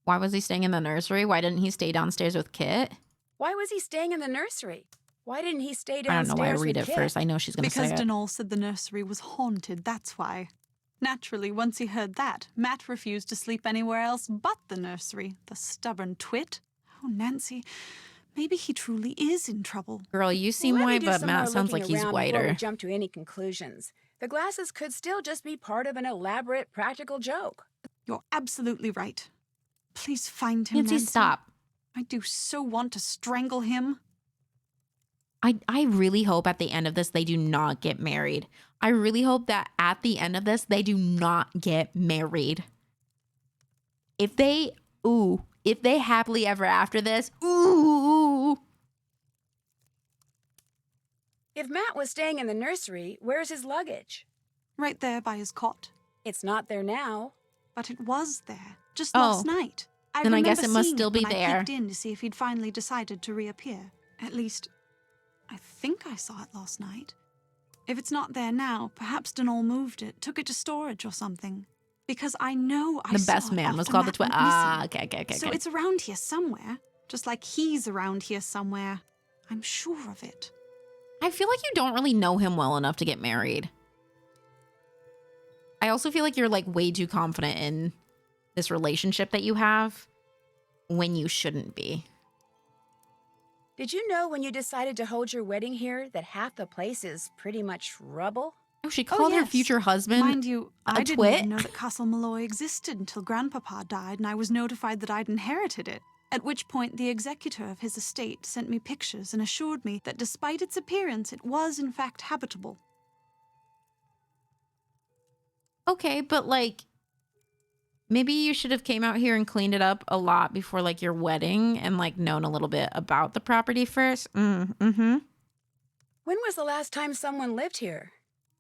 Speaker 2: Why was he staying in the nursery? Why didn't he stay downstairs with Kit?
Speaker 1: Why was he staying in the nursery? Why didn't he stay
Speaker 2: I
Speaker 1: downstairs
Speaker 2: don't know why I
Speaker 1: with
Speaker 2: read it
Speaker 1: Kit?
Speaker 2: first. I know she's going to say
Speaker 7: Because
Speaker 2: it.
Speaker 7: Denal said the nursery was haunted, that's why. Naturally, once he heard that, Matt refused to sleep anywhere else but the nursery. The stubborn twit. Oh, Nancy, maybe he truly is in trouble.
Speaker 2: Girl, you seem
Speaker 1: Let me
Speaker 2: white,
Speaker 1: do
Speaker 2: but
Speaker 1: some
Speaker 2: Matt
Speaker 1: more
Speaker 2: sounds like
Speaker 1: looking
Speaker 2: he's
Speaker 1: around before we
Speaker 2: whiter.
Speaker 1: jump to any conclusions. The glasses could still just be part of an elaborate practical joke.
Speaker 7: You're absolutely right. Please find him,
Speaker 2: Nancy, stop.
Speaker 7: I do so want to strangle him.
Speaker 2: I really hope at the end of this they do not get married. I really hope that at the end of this they do not get married. If they happily ever after this, ooh.
Speaker 1: If Matt was staying in the nursery, where's his luggage?
Speaker 7: Right there by his cot.
Speaker 1: It's not there now.
Speaker 7: But it was there, just
Speaker 2: Oh.
Speaker 7: last night.
Speaker 2: Then I guess
Speaker 7: remember
Speaker 2: it must
Speaker 7: seeing
Speaker 2: still be
Speaker 7: when I
Speaker 2: there.
Speaker 7: peeked in to see if he'd finally decided to reappear. At least, I think I saw it last night. If it's not there now, perhaps Denal moved it, took it to storage or something. Because I know I
Speaker 2: The
Speaker 7: saw
Speaker 2: best
Speaker 7: it
Speaker 2: man was
Speaker 7: after
Speaker 2: called the
Speaker 7: Matt
Speaker 2: twin.
Speaker 7: went missing.
Speaker 2: Ah, okay.
Speaker 7: So it's around here somewhere, just like he's around here somewhere. I'm sure of it.
Speaker 2: I feel like you don't really know him well enough to get married. I also feel like you're like way too confident in this relationship that you have when you shouldn't be.
Speaker 1: Did you know when you decided to hold your wedding here that half the place is pretty much rubble?
Speaker 2: Oh, she called her
Speaker 7: yes.
Speaker 2: future husband
Speaker 7: Mind you,
Speaker 2: a
Speaker 7: I didn't
Speaker 2: twit?
Speaker 7: even know that Castle Malloy existed until Grandpapa died and I was notified that I'd inherited it. At which point, the executor of his estate sent me pictures and assured me that despite its appearance, it was in fact habitable.
Speaker 2: Okay, but like maybe you should have came out here and cleaned it up a lot before like your wedding and like known a little bit about the property first. Mm-hmm.
Speaker 1: When was the last time someone lived here?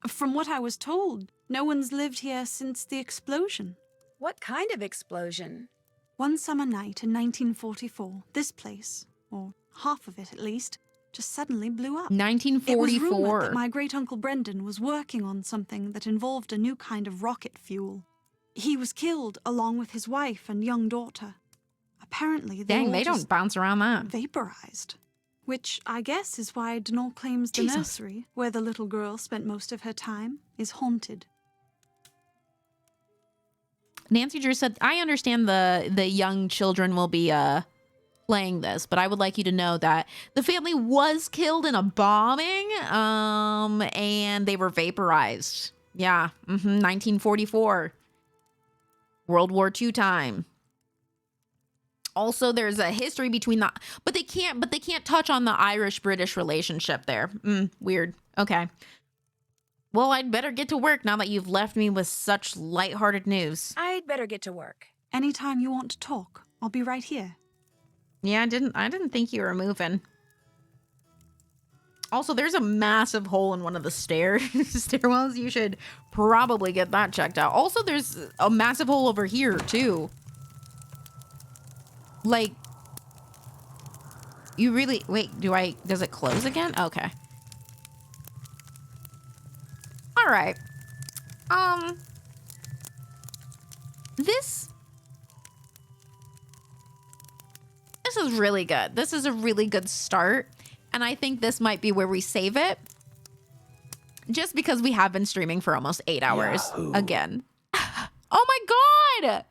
Speaker 7: From what I was told, no one's lived here since the explosion.
Speaker 1: What kind of explosion?
Speaker 7: One summer night in 1944, this place, or half of it at least, just suddenly blew up. It was rumored
Speaker 2: 1944.
Speaker 7: that my great-uncle Brendan was working on something that involved a new kind of rocket fuel. He was killed along with his wife and young daughter. Apparently,
Speaker 2: Dang,
Speaker 7: all
Speaker 2: they
Speaker 7: just
Speaker 2: don't bounce around that.
Speaker 7: vaporized. Which I guess is why Denal claims the
Speaker 2: Jesus.
Speaker 7: nursery, where the little girl spent most of her time, is haunted.
Speaker 2: Nancy Drew said, I understand the young children will be playing this, but I would like you to know that the family was killed in a bombing and they were vaporized. Yeah, 1944. World War II time. Also, there's a history between but they can't touch on the Irish-British relationship there. Weird. Okay.
Speaker 8: Well, I'd better get to work now that you've left me with such lighthearted news.
Speaker 1: I'd better get to work.
Speaker 7: Anytime you want to talk, I'll be right here.
Speaker 8: Yeah, I didn't think you were moving. Also, there's a massive hole in one of the stairwells. You should probably get that checked out. Also, there's a massive hole over here, too. Like, you really... Wait, does it close again? Okay. All right. This is really good. This is a really good start. And I think this might be where we save it. Just because we have been streaming for almost 8 hours again. Oh my God.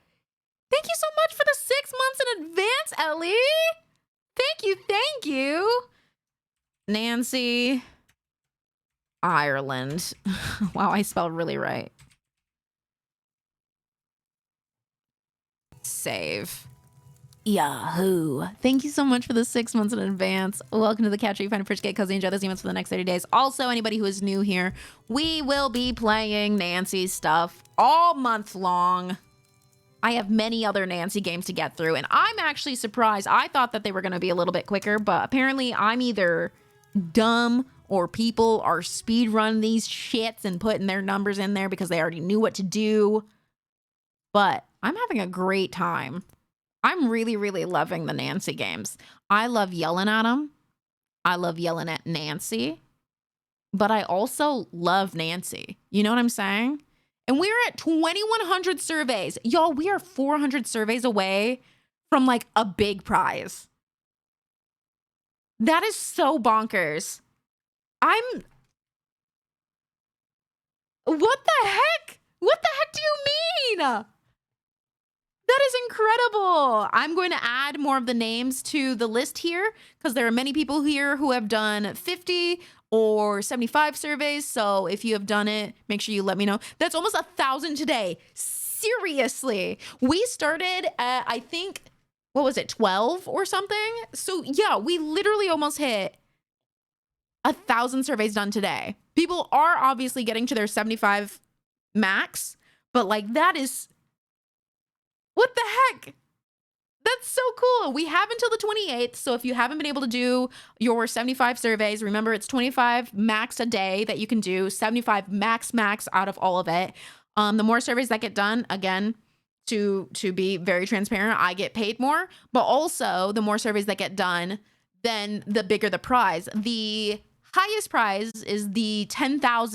Speaker 8: Thank you so much for the 6 months in advance, Ellie. Thank you. Thank you. Nancy. Ireland. Wow, I spelled really right. Save. Yahoo. Thank you so much for the 6 months in advance. Welcome to the Catch Where You Find a Fish, Get Cozy, enjoy those emotes for the next 30 days. Also, anybody who is new here, we will be playing Nancy stuff all month long. I have many other Nancy games to get through, and I'm actually surprised. I thought that they were going to be a little bit quicker, but apparently I'm either dumb or people are speedrunning these shits and putting their numbers in there because they already knew what to do. But I'm having a great time. I'm really, really loving the Nancy games. I love yelling at them. I love yelling at Nancy. But I also love Nancy. You know what I'm saying? And we're at 2,100 surveys. Y'all, we are 400 surveys away from like a big prize. That is so bonkers. What the heck? What the heck do you mean? That is incredible. I'm going to add more of the names to the list here because there are many people here who have done 50 or 75 surveys. So if you have done it, make sure you let me know. That's almost 1,000 today. Seriously. We started at, I think, what was it, 12 or something? So yeah, we literally almost hit 1,000 surveys done today. People are obviously getting to their 75 max, but like that is... What the heck? That's so cool. We have until the 28th. So if you haven't been able to do your 75 surveys, remember it's 25 max a day that you can do, 75 max out of all of it. The more surveys that get done, again, to be very transparent, I get paid more, but also the more surveys that get done, then the bigger the prize. The highest prize is the 10,000